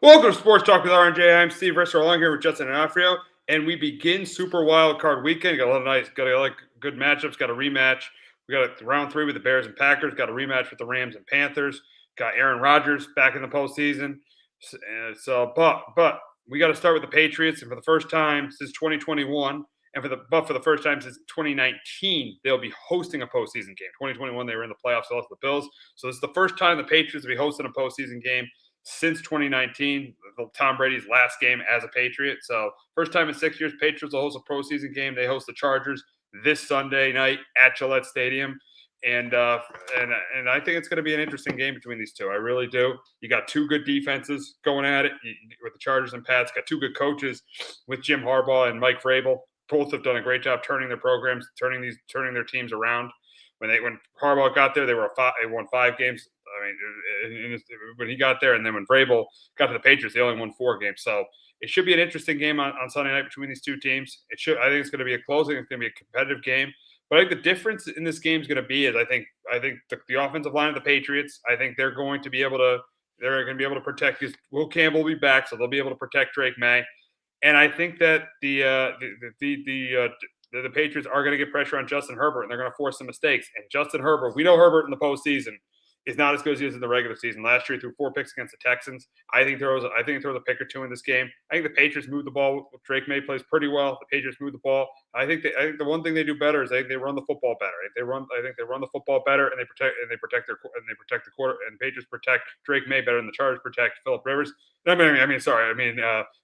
Welcome to Sports Talk with R&J. I'm Steve Risser along here with Justin and Afrio, and we begin Super Wild Card Weekend. Got a lot of got a lot of good matchups. Got a rematch. We got round 3 with the Bears and Packers. Got a rematch with the Rams and Panthers. Got Aaron Rodgers back in the postseason. But we got to start with the Patriots, and for the first time since 2021, and for the first time since 2019, they'll be hosting a postseason game. 2021, they were in the playoffs, lost to the Bills. So this is the first time the Patriots will be hosting a postseason game since 2019, Tom Brady's last game as a Patriot. So first time in 6 years, Patriots will host a postseason game. They host the Chargers this Sunday night at Gillette Stadium. And I think it's going to be an interesting game between these two. I really do. You got two good defenses going at it with the Chargers and Pats. Got two good coaches with Jim Harbaugh and Mike Vrabel. Both have done a great job turning their programs, turning their teams around. When Harbaugh got there, they won 5 games. I mean, when he got there, and then when Vrabel got to the Patriots, they only won 4 games. So it should be an interesting game on Sunday night between these two teams. I think it's going to be a closing. It's going to be a competitive game. But I think the difference in this game is going to be is I think the offensive line of the Patriots. I think they're going to be able to protect. Because Will Campbell will be back, so they'll be able to protect Drake May. And I think that the Patriots are going to get pressure on Justin Herbert, and they're going to force some mistakes. And Justin Herbert, we know Herbert in the postseason is not as good as he is in the regular season. Last year, he threw 4 picks against the Texans. I think he throws a pick or 2 in this game. I think the Patriots move the ball. Drake May plays pretty well. The Patriots move the ball. I think the one thing they do better is they run the football better. I think they run the football better, and they protect the quarter. And the Patriots protect Drake May better than the Chargers protect Philip Rivers.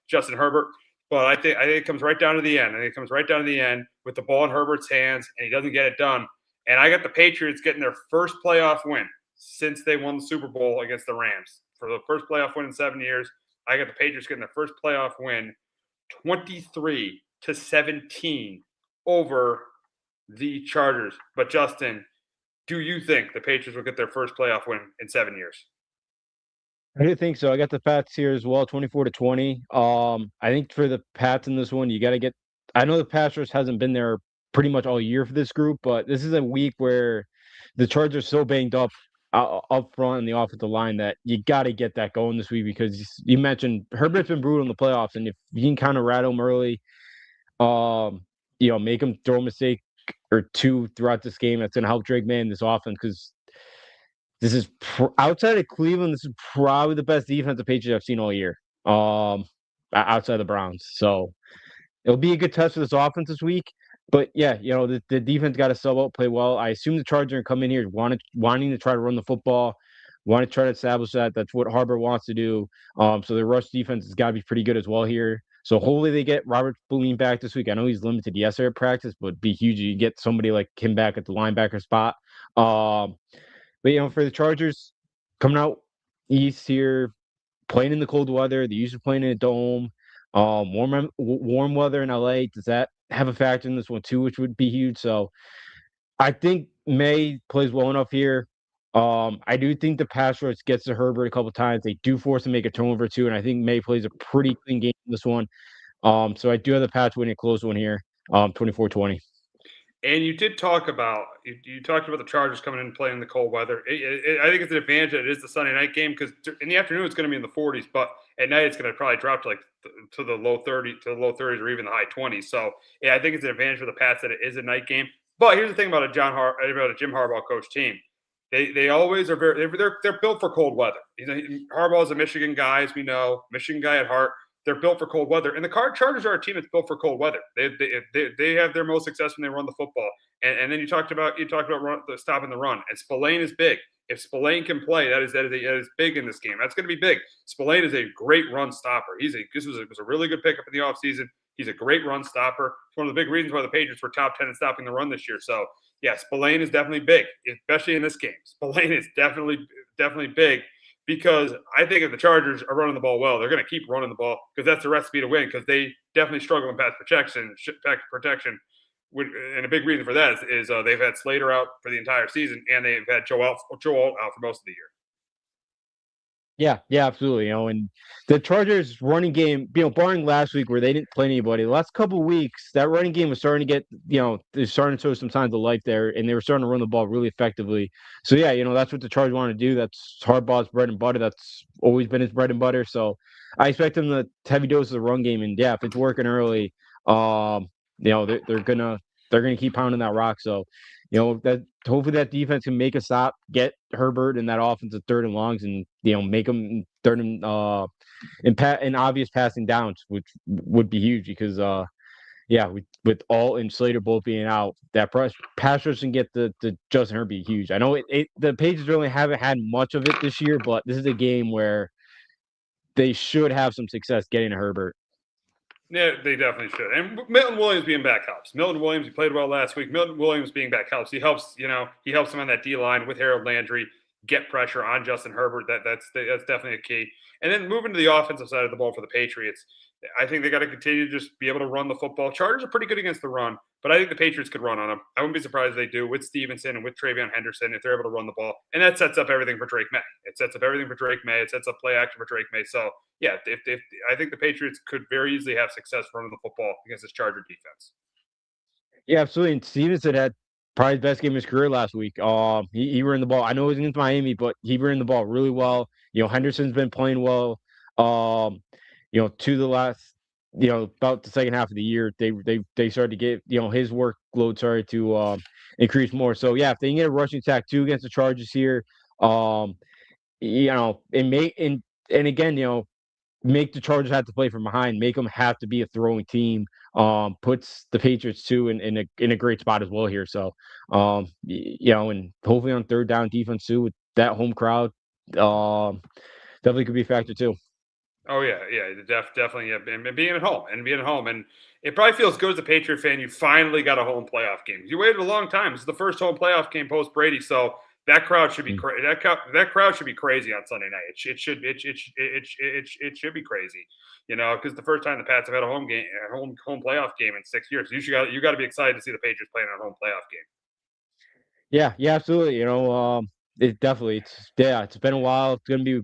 Justin Herbert. But I think it comes right down to the end. I think it comes right down to the end with the ball in Herbert's hands, and he doesn't get it done. And I got the Patriots getting their first playoff win since they won the Super Bowl against the Rams. For the first playoff win in 7 years, I got the Patriots getting their first playoff win 23-17 over the Chargers. But Justin, do you think the Patriots will get their first playoff win in 7 years? I do think so. I got the Pats here as well, 24-20. I think for the Pats in this one, you got to get. I know the Patriots hasn't been there pretty much all year for this group, but this is a week where the Chargers are so banged up front in the offensive line that you got to get that going this week because you mentioned Herbert's been brutal in the playoffs, and if you can kind of rattle him early, make him throw a mistake or 2 throughout this game, that's going to help Drake May in this offense because this is outside of Cleveland. This is probably the best defense the Patriots I've seen all year. Outside the Browns, so it'll be a good test for this offense this week. But yeah, the defense got to sub out, play well. I assume the Chargers are come in here wanting to try to run the football, want to try to establish that. That's what Harbaugh wants to do. So the rush defense has got to be pretty good as well here. So hopefully they get Robert Spillane back this week. I know he's limited yesterday at practice, but it'd be huge you get somebody like him back at the linebacker spot. But for the Chargers, coming out east here, playing in the cold weather, they're used to playing in a dome. Warm weather in LA, does that have a factor in this one too, which would be huge? So I think May plays well enough here. I do think the pass rush gets to Herbert a couple times. They do force him to make a turnover too, and I think May plays a pretty clean game in this one. So I do have the Pats winning a close one here, 24-20. And you did talk about you talked about the Chargers coming in and playing in the cold weather. I think it's an advantage that it is the Sunday night game because in the afternoon it's going to be in the 40s, but at night it's going to probably drop to the low 30s or even the high 20s. So yeah, I think it's an advantage for the Pats that it is a night game. But here's the thing about a Jim Harbaugh coach team. They always are they're built for cold weather. Harbaugh is a Michigan guy, as we know, Michigan guy at heart. They're built for cold weather, and the Chargers are a team that's built for cold weather. They have their most success when they run the football. And then you talked about stopping the run, and Spillane is big. If Spillane can play, that is big in this game. That's going to be big. Spillane is a great run stopper. This was a really good pickup in the offseason. He's a great run stopper. It's one of the big reasons why the Patriots were top 10 in stopping the run this year. So yeah, Spillane is definitely big, especially in this game. Spillane is definitely big. Because I think if the Chargers are running the ball well, they're going to keep running the ball because that's the recipe to win. Because they definitely struggle in pass protection. And a big reason for that is they've had Slater out for the entire season, and they've had Joe out for most of the year. Yeah, yeah, absolutely. And the Chargers running game, barring last week where they didn't play anybody, the last couple of weeks, that running game was starting to get, they're starting to show some signs of life there, and they were starting to run the ball really effectively. So yeah, that's what the Chargers want to do. That's Harbaugh's bread and butter. That's always been his bread and butter. So I expect him to heavy dose of the run game, and yeah, if it's working early, they're gonna keep pounding that rock. So that hopefully that defense can make a stop, get Herbert in that offensive third and longs, and make them third and in obvious passing downs, which would be huge because yeah, with Alt and Slater both being out, that pass rush can get the Justin Herbert huge. I know the Patriots really haven't had much of it this year, but this is a game where they should have some success getting to Herbert. Yeah, they definitely should. And Milton Williams being back helps. Milton Williams, he played well last week. Milton Williams being back helps. He helps him on that D line with Harold Landry, get pressure on Justin Herbert. That's definitely a key. And then moving to the offensive side of the ball for the Patriots, I think they got to continue to just be able to run the football. Chargers are pretty good against the run, but I think the Patriots could run on them. I wouldn't be surprised if they do with Stevenson and with Travion Henderson if they're able to run the ball. And that sets up everything for Drake May. It sets up everything for Drake May. It sets up play action for Drake May. So yeah, if I think the Patriots could very easily have success running the football against this Charger defense. Yeah, absolutely. And Stevenson had probably his best game of his career last week. He ran the ball. I know it was against Miami, but he ran the ball really well. Henderson's been playing well. To the last, about the second half of the year, they started to get, his workload started to increase more. So yeah, if they can get a rushing attack too against the Chargers here, and again, make the Chargers have to play from behind, make them have to be a throwing team. Puts the Patriots too in a great spot as well here. So, and hopefully on third down defense too with that home crowd, definitely could be a factor too. Oh yeah, definitely. Yeah, and being at home and it probably feels good as a Patriot fan. You finally got a home playoff game. You waited a long time. This is the first home playoff game post Brady, so that crowd should be crazy. That crowd should be crazy on Sunday night. It should be crazy, because the first time the Pats have had a home playoff game in 6 years. You got to be excited to see the Patriots playing a home playoff game. Yeah, yeah, absolutely. It's been a while. It's gonna be,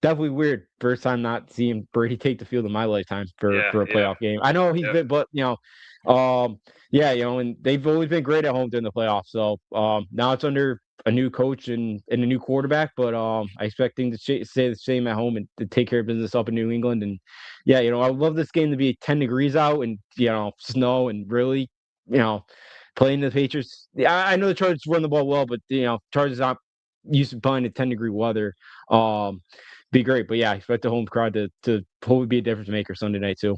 definitely weird. First time not seeing Brady take the field in my lifetime for Yeah, a playoff game. I know he's been, but yeah, and they've always been great at home during the playoffs. So now it's under a new coach and a new quarterback, but I expect things to stay the same at home and to take care of business up in New England. And yeah, I would love this game to be 10 degrees out and snow and really, playing the Patriots. Yeah, I know the Chargers run the ball well, but Chargers not used to playing in 10-degree weather. Be great, but yeah, I expect the home crowd to hopefully be a difference maker Sunday night too.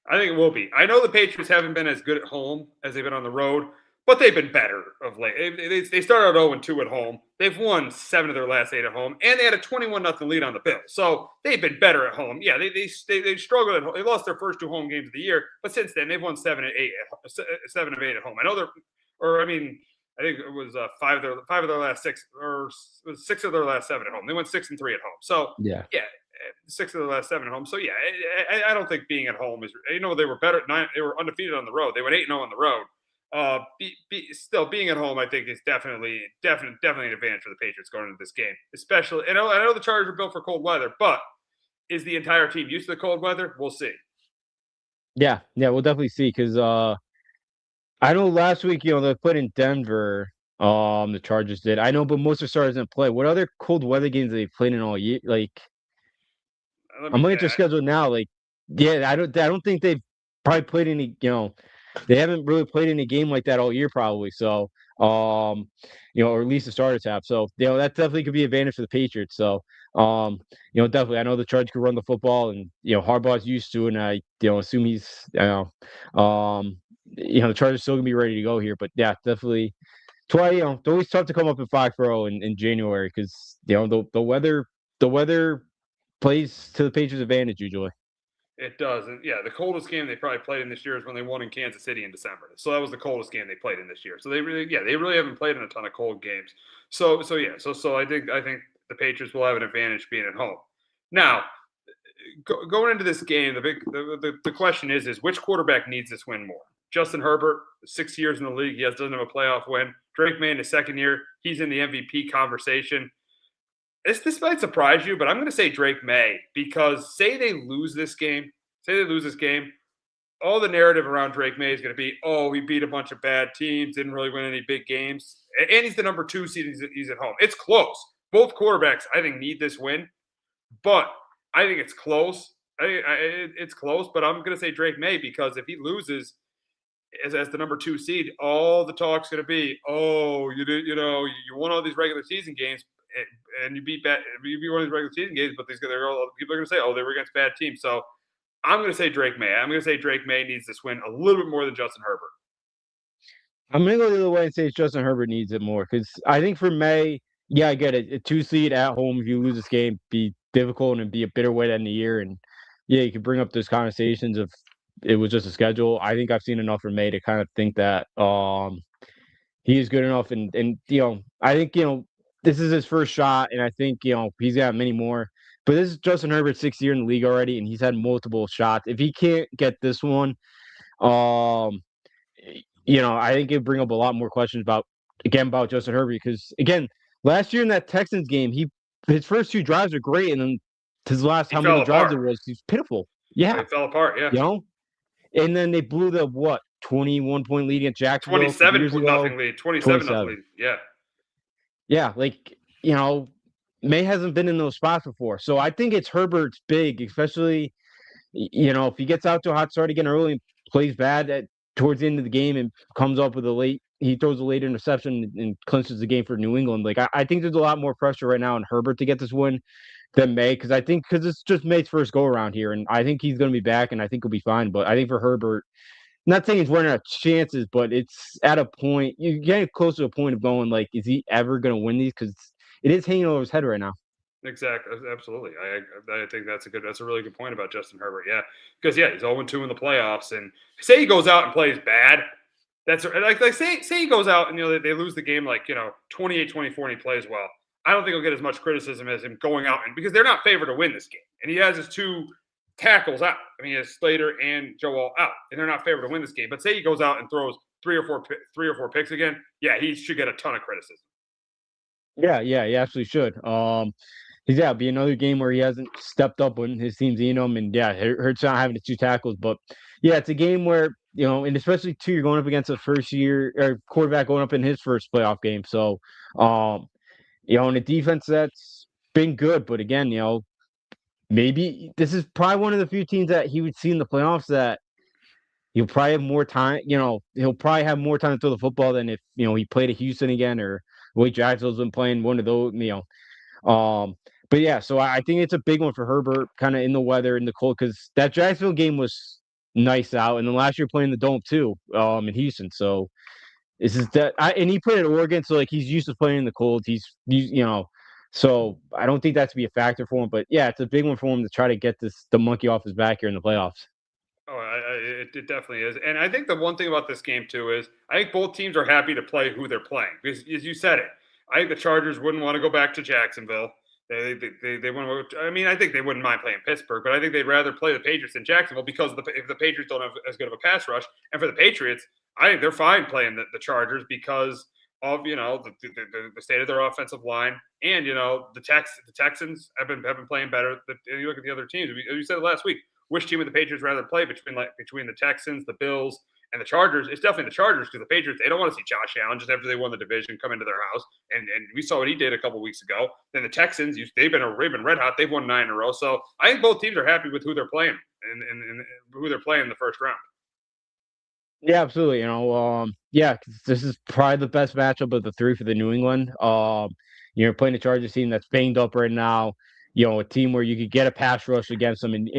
I think it will be. I know the Patriots haven't been as good at home as they've been on the road, but they've been better of late. They started out 0-2 at home. They've won 7 of their last 8 at home, and they had a 21-0 lead on the Bills. So they've been better at home. Yeah, they struggled at home. They lost their first 2 home games of the year, but since then they've won 7 of 8 at home. I think it was 5 of their last 6, or 6 of their last 7 at home. They went 6-3 at home. So Yeah. yeah, 6 of the last 7 at home. So yeah, I don't think being at home is. They were better at 9. They were undefeated on the road. They went 8-0 on the road. Still being at home, I think is definitely an advantage for the Patriots going into this game. Especially, I know the Chargers are built for cold weather, but is the entire team used to the cold weather? We'll see. Yeah, yeah, we'll definitely see because I know last week, they played in Denver. The Chargers did. I know, but most of the stars didn't play. What other cold weather games have they played in all year? Like, I'm looking at their schedule now. Like, yeah, I don't think they've probably played any. They haven't really played any game like that all year, probably. So, or at least the starters have. So, that definitely could be an advantage for the Patriots. So, definitely, I know the Chargers could run the football, and Harbaugh's used to, it, and I, assume he's, the Chargers still gonna be ready to go here. But yeah, definitely. That's why it's always tough to come up in 5-0 in January because the weather plays to the Patriots' advantage usually. It does, and yeah, the coldest game they probably played in this year is when they won in Kansas City in December. So that was the coldest game they played in this year. So they really haven't played in a ton of cold games. So I think the Patriots will have an advantage being at home. Now, going into this game, the question is which quarterback needs this win more? Justin Herbert, 6 years in the league, doesn't have a playoff win. Drake May in his second year, he's in the MVP conversation. This might surprise you, but I'm going to say Drake May because say they lose this game, all the narrative around Drake May is going to be, oh, he beat a bunch of bad teams, didn't really win any big games, and he's the number 2 seed. He's at home. It's close. Both quarterbacks, I think, need this win, but I think it's close. It's close, but I'm going to say Drake May because if he loses as the number 2 seed, all the talk's going to be, oh, you won all these regular season games, and you beat one of these regular season games, but people are going to say, oh, they were against bad teams. So I'm going to say Drake May. I'm going to say Drake May needs this win a little bit more than Justin Herbert. I'm gonna go the other way and say Justin Herbert needs it more because I think for May, yeah, I get it. A 2 seed at home, if you lose this game, be difficult and it'd be a bitter way to end the year. And yeah, you could bring up those conversations of it was just a schedule. I think I've seen enough from May to kind of think that he is good enough. And I think this is his first shot, and I think he's got many more. But this is Justin Herbert's 6th year in the league already, and he's had multiple shots. If he can't get this one, um, I think it'd bring up a lot more questions about Justin Herbert because again, last year in that Texans game, his first 2 drives are great, and then his last how many drives it was, he's pitiful. Yeah, it fell apart. Yeah, and then they blew the 21-point lead against Jacksonville. 27-0 lead. 27-0 lead. Yeah. Yeah, May hasn't been in those spots before, so I think it's Herbert's big, especially if he gets out to a hot start again early and plays bad towards the end of the game and comes up with he throws a late interception and clinches the game for New England. I think there's a lot more pressure right now on Herbert to get this win than May because it's just May's first go around here, and I think he's going to be back and I think he'll be fine. But I think for Herbert, not saying he's running out of chances, but it's at a point you're getting close to a point of going is he ever going to win these? Because it is hanging over his head right now. Exactly, absolutely. I think that's a really good point about Justin Herbert. Yeah, because he's 0-2 in the playoffs, and say he goes out and plays bad. That's say he goes out and they lose the game 28-24 and he plays well. I don't think he'll get as much criticism as him going out because they're not favored to win this game, and he has his 2 tackles out. I mean, he has Slater and Joel out, and they're not favored to win this game. But say he goes out and throws 3 or 4 picks again, yeah, he should get a ton of criticism. Yeah, he absolutely should. It'd be another game where he hasn't stepped up when his team's eating him, and hurts not having the 2 tackles. But yeah, it's a game where and especially too, you're going up against a first-year or quarterback going up in his first playoff game. So, in a defense that's been good, but again, maybe this is probably one of the few teams that he would see in the playoffs that he'll probably have more time. He'll probably have more time to throw the football than if he played at Houston again or Wade Jacksonville's been playing one of those. But yeah, so I think it's a big one for Herbert, kind of in the weather, in the cold, because that Jacksonville game was nice out, and then last year playing the Dome too, in Houston. So this is and he played at Oregon, so he's used to playing in the cold. So I don't think that to be a factor for him. But yeah, it's a big one for him to try to get the monkey off his back here in the playoffs. Oh, it definitely is. And I think the one thing about this game, too, is I think both teams are happy to play who they're playing. Because, as you said it, I think the Chargers wouldn't want to go back to Jacksonville. They want to. I mean, I think they wouldn't mind playing Pittsburgh, but I think they'd rather play the Patriots than Jacksonville because if the Patriots don't have as good of a pass rush. And for the Patriots, I think they're fine playing the Chargers because of the state of their offensive line, and the Texans have been playing better. You look at the other teams. You said it last week. Which team would the Patriots rather play between the Texans, the Bills, and the Chargers? It's definitely the Chargers because the Patriots, they don't want to see Josh Allen just after they won the division come into their house, and we saw what he did a couple weeks ago. Then the Texans, they've been red hot. They've won 9 in a row. So I think both teams are happy with who they're playing and who they're playing in the first round. Yeah, absolutely. This is probably the best matchup of the 3 for the New England. You're playing the Chargers team that's banged up right now. A team where you could get a pass rush against them. And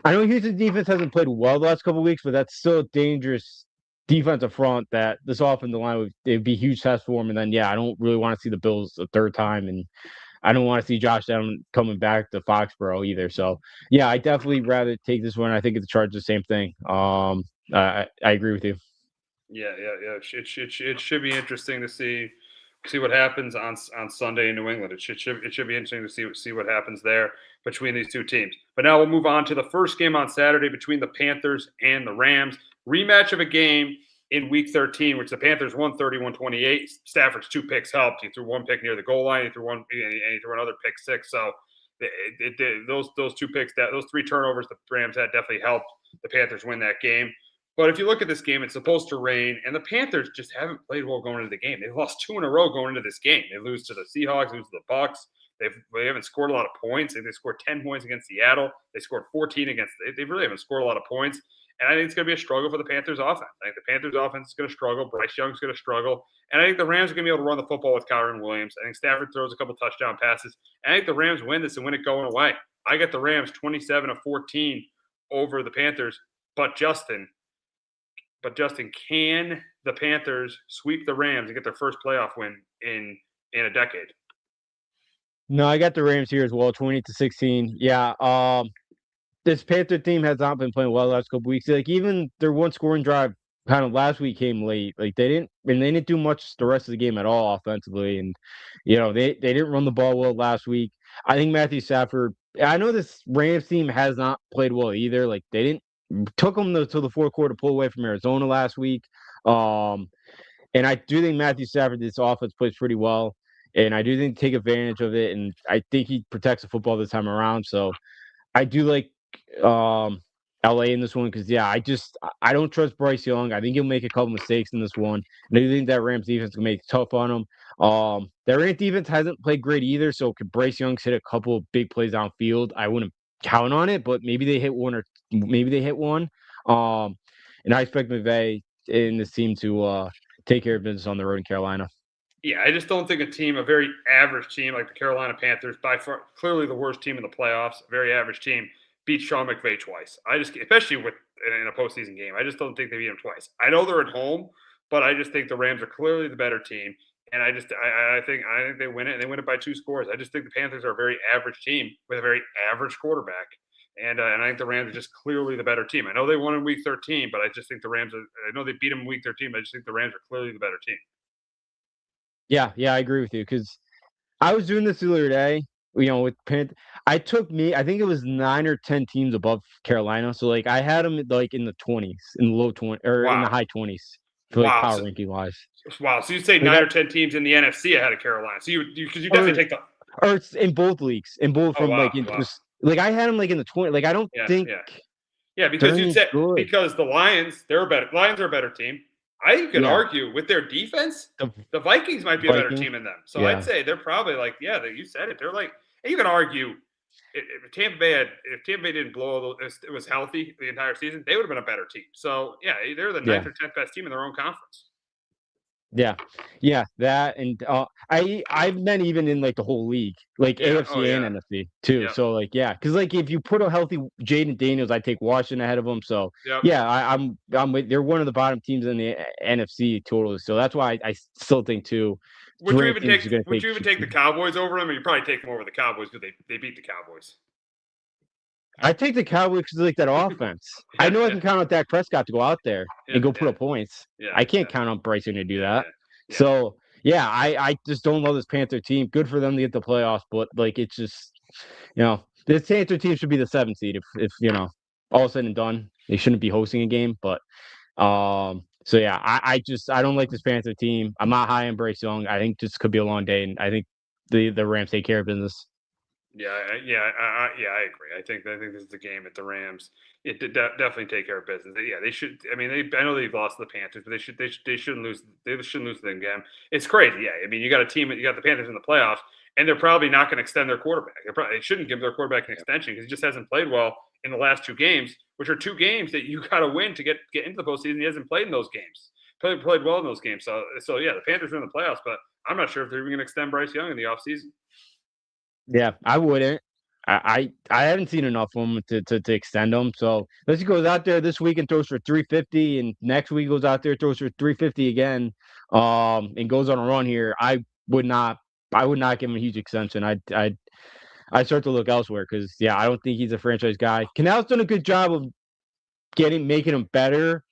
I know Houston's defense hasn't played well the last couple of weeks, but that's still a dangerous defensive front that this offensive line it'd be a huge test for them. And then, I don't really want to see the Bills a third time. And I don't want to see Josh Allen coming back to Foxborough either. So, I definitely rather take this one. I think it's the Chargers, the same thing. I agree with you. Yeah. It should be interesting to see what happens on Sunday in New England. It should be interesting to see what happens there between these 2 teams. But now we'll move on to the first game on Saturday between the Panthers and the Rams. Rematch of a game in Week 13, which the Panthers won 31-28. Stafford's 2 picks helped. He threw 1 pick near the goal line. He threw another pick 6. So those 2 picks, those 3 turnovers the Rams had definitely helped the Panthers win that game. But if you look at this game, it's supposed to rain, and the Panthers just haven't played well going into the game. They've lost 2 in a row going into this game. They lose to the Seahawks, lose to the Bucks. They haven't scored a lot of points. They scored 10 points against Seattle. They scored 14 against. They really haven't scored a lot of points. And I think it's going to be a struggle for the Panthers offense. I think the Panthers offense is going to struggle. Bryce Young's going to struggle. And I think the Rams are going to be able to run the football with Kyren Williams. I think Stafford throws a couple touchdown passes. And I think the Rams win this and win it going away. I got the Rams 27-14 over the Panthers. But Justin, can the Panthers sweep the Rams and get their first playoff win in a decade? No, I got the Rams here as well, 20-16. Yeah, this Panther team has not been playing well the last couple weeks. Like even their one scoring drive kind of last week came late. Like they didn't do much the rest of the game at all offensively. And they didn't run the ball well last week. I think Matthew Stafford. I know this Rams team has not played well either. Like they didn't took them to the fourth quarter to pull away from Arizona last week. And I do think Matthew Stafford, this offense plays pretty well. And I do think take advantage of it. And I think he protects the football this time around. So I do like LA in this one because I don't trust Bryce Young. I think he'll make a couple mistakes in this one. And I do think that Rams defense can make it tough on him. Their Rams defense hasn't played great either. So could Bryce Young hit a couple of big plays downfield? I wouldn't count on it, but maybe they hit one and I expect McVay in this team to take care of business on the road in Carolina. Yeah, I just don't think a very average team like the Carolina Panthers, by far clearly the worst team in the playoffs, a very average team, beats Sean McVay twice. Especially in a postseason game, I just don't think they beat him twice. I know they're at home, but I just think the Rams are clearly the better team, and I think they win it, and they win it by 2 scores. I just think the Panthers are a very average team with a very average quarterback, and I think the Rams are just clearly the better team. I know they won in Week 13, but I just think the Rams are. I know they beat them in Week 13, but I just think the Rams are clearly the better team. Yeah, I agree with you because I was doing this the other day. With I think it was 9 or 10 teams above Carolina. So like I had them like in the 20s, in the low 20 or in the high 20s for like power ranking wise. Wow. So you'd say 9 or 10 teams in the NFC ahead of Carolina. So you definitely take the or it's in both leagues, in both just like I had them like in the 20. Like I don't think. Yeah, because you said because the Lions are a better team. I could argue with their defense, the Vikings might be a better team than them. So I'd say they're probably like, you said it. They're like, and you can argue if Tampa Bay didn't blow, it was healthy the entire season, they would have been a better team. So they're the 9th or 10th best team in their own conference. Yeah, that and I meant even in like the whole league, like AFC and NFC too. So like because like if you put a healthy Jaden Daniels, I take Washington ahead of them. So I'm with, they're one of the bottom teams in the NFC totally. So that's why I still think too. Would you even take the Cowboys over them, or you probably take them over the Cowboys because they beat the Cowboys? I take the Cowboys because they like that offense. I know I can count on Dak Prescott to go out there and go put up points. I can't count on Bryson to do that. So I just don't love this Panther team. Good for them to get the playoffs, but like it's just this Panther team should be the 7th seed if all said and done. They shouldn't be hosting a game, but I don't like this Panther team. I'm not high on Bryce Young. I think this could be a long day, and I think the Rams take care of business. I agree. I think this is the game at the Rams. It did definitely take care of business. Yeah, they should. I mean, I know they've lost to the Panthers, but they shouldn't lose. They shouldn't lose to them again. It's crazy. Yeah, I mean, you got a team. You got the Panthers in the playoffs, and they're probably not going to extend their quarterback. They shouldn't give their quarterback an extension because he just hasn't played well in the last 2 games, which are 2 games that you got to win to get into the postseason. He hasn't played in those games. Played well in those games. So the Panthers are in the playoffs, but I'm not sure if they're even going to extend Bryce Young in the offseason. Yeah, I wouldn't. I haven't seen enough of him to extend him. So unless he goes out there this week and throws for 350, and next week goes out there throws for 350 again, and goes on a run here, I would not give him a huge extension. I start to look elsewhere because I don't think he's a franchise guy. Canal's done a good job of making him better,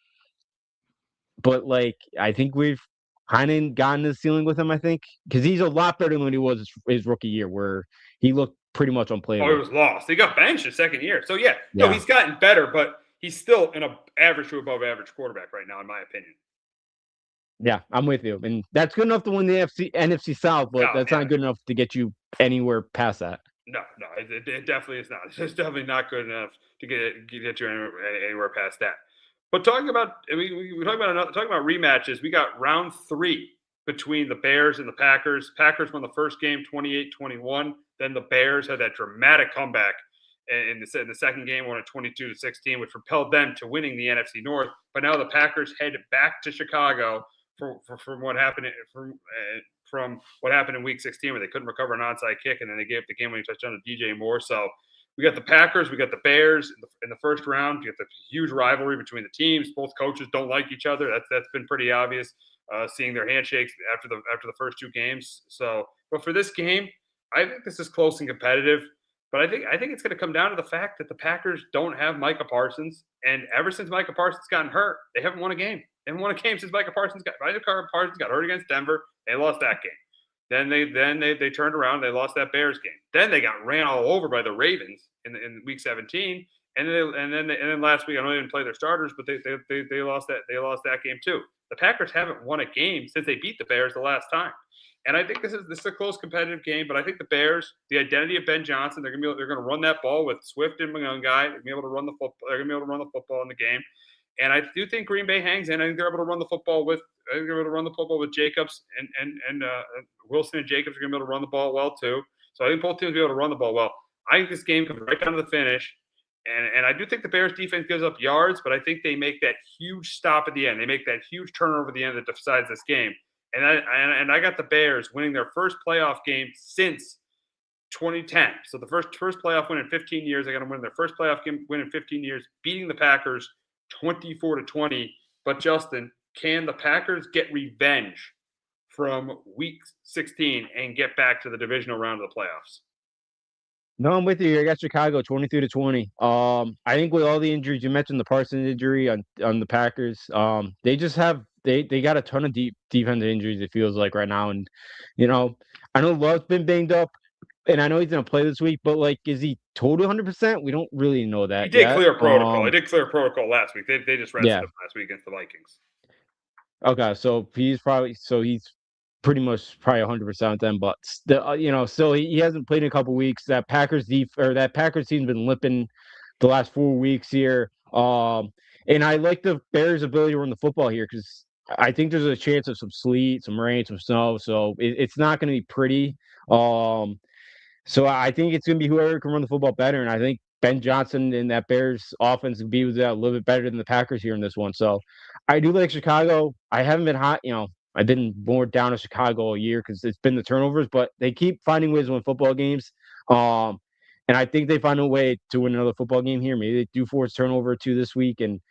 but like I think we've kind of gotten to the ceiling with him. I think because he's a lot better than he was his rookie year, where he looked pretty much unplayable. Oh, he was lost. He got benched his second year. So he's gotten better, but he's still an average to above average quarterback right now, in my opinion. Yeah, I'm with you, and that's good enough to win the NFC South, but Oh that's yeah, not good enough to get you anywhere past that. no, it definitely is not. It's definitely not good enough to get you anywhere past that. But talking about we talking about talking about rematches. We got round three between the Bears and the Packers. Packers won the first game 28-21. Then the Bears had that dramatic comeback in the second game, won it 22-16, which propelled them to winning the NFC North. But now the Packers head back to Chicago from what happened from what happened in Week 16, where they couldn't recover an onside kick, and then they gave up the game-winning touchdown to DJ Moore. So we got the Packers, we got the Bears in the first round. You get the huge rivalry between the teams. Both coaches don't like each other. That's been pretty obvious. Seeing their handshakes after the first two games. So, but for this game, I think this is close and competitive. But I think it's going to come down to the fact that the Packers don't have Micah Parsons, and ever since Micah Parsons gotten hurt, they haven't won a game. They haven't won a game since Micah Parsons got hurt against Denver. They lost that game. Then they turned around. They lost that Bears game. Then they got ran all over by the Ravens in Week 17. And then last week, I know they didn't play their starters, but they lost that game too. The Packers haven't won a game since they beat the Bears the last time. And I think this is a close competitive game, but I think the Bears, the identity of Ben Johnson, they're gonna run that ball with Swift and young guy. They're gonna be able to run the football. They're gonna be able to run the football in the game. And I do think Green Bay hangs in. I think they're able to run the football with. I think they're able to run the football with Jacobs and Wilson and Jacobs are gonna be able to run the ball well too. So I think both teams will be able to run the ball well. I think this game comes right down to the finish. And I do think the Bears defense gives up yards, but I think they make that huge stop at the end. They make that huge turnover at the end that decides this game. And I got the Bears winning their first playoff game since 2010. So the first playoff win in 15 years. I got them win their first playoff game win in 15 years, beating the Packers 24-20. But Justin, can the Packers get revenge from Week 16 and get back to the divisional round of the playoffs? No, I'm with you. I got Chicago 23-20. I think with all the injuries, you mentioned the Parsons injury on the Packers. They just have they got a ton of deep defensive injuries, it feels like right now. And you know, I know Love's been banged up, and I know he's gonna play this week, but like, is he totally 100%? We don't really know He that did yet. clear protocol. He did clear protocol last week. They just rested Yeah. him last week against the Vikings. Okay, so he's pretty much probably 100% then, but still, still he hasn't played in a couple weeks. That Packers team's been limping the last 4 weeks here. And I like the Bears' ability to run the football here because I think there's a chance of some sleet, some rain, some snow, so it's not going to be pretty. Um, so I think it's going to be whoever can run the football better, and I think Ben Johnson and that Bears offense will be a little bit better than the Packers here in this one. So I do like Chicago. I haven't been hot, I've been more down to Chicago all year because it's been the turnovers, but they keep finding ways to win football games. Um, and I think they find a way to win another football game here. Maybe they do force turnover or two this week, and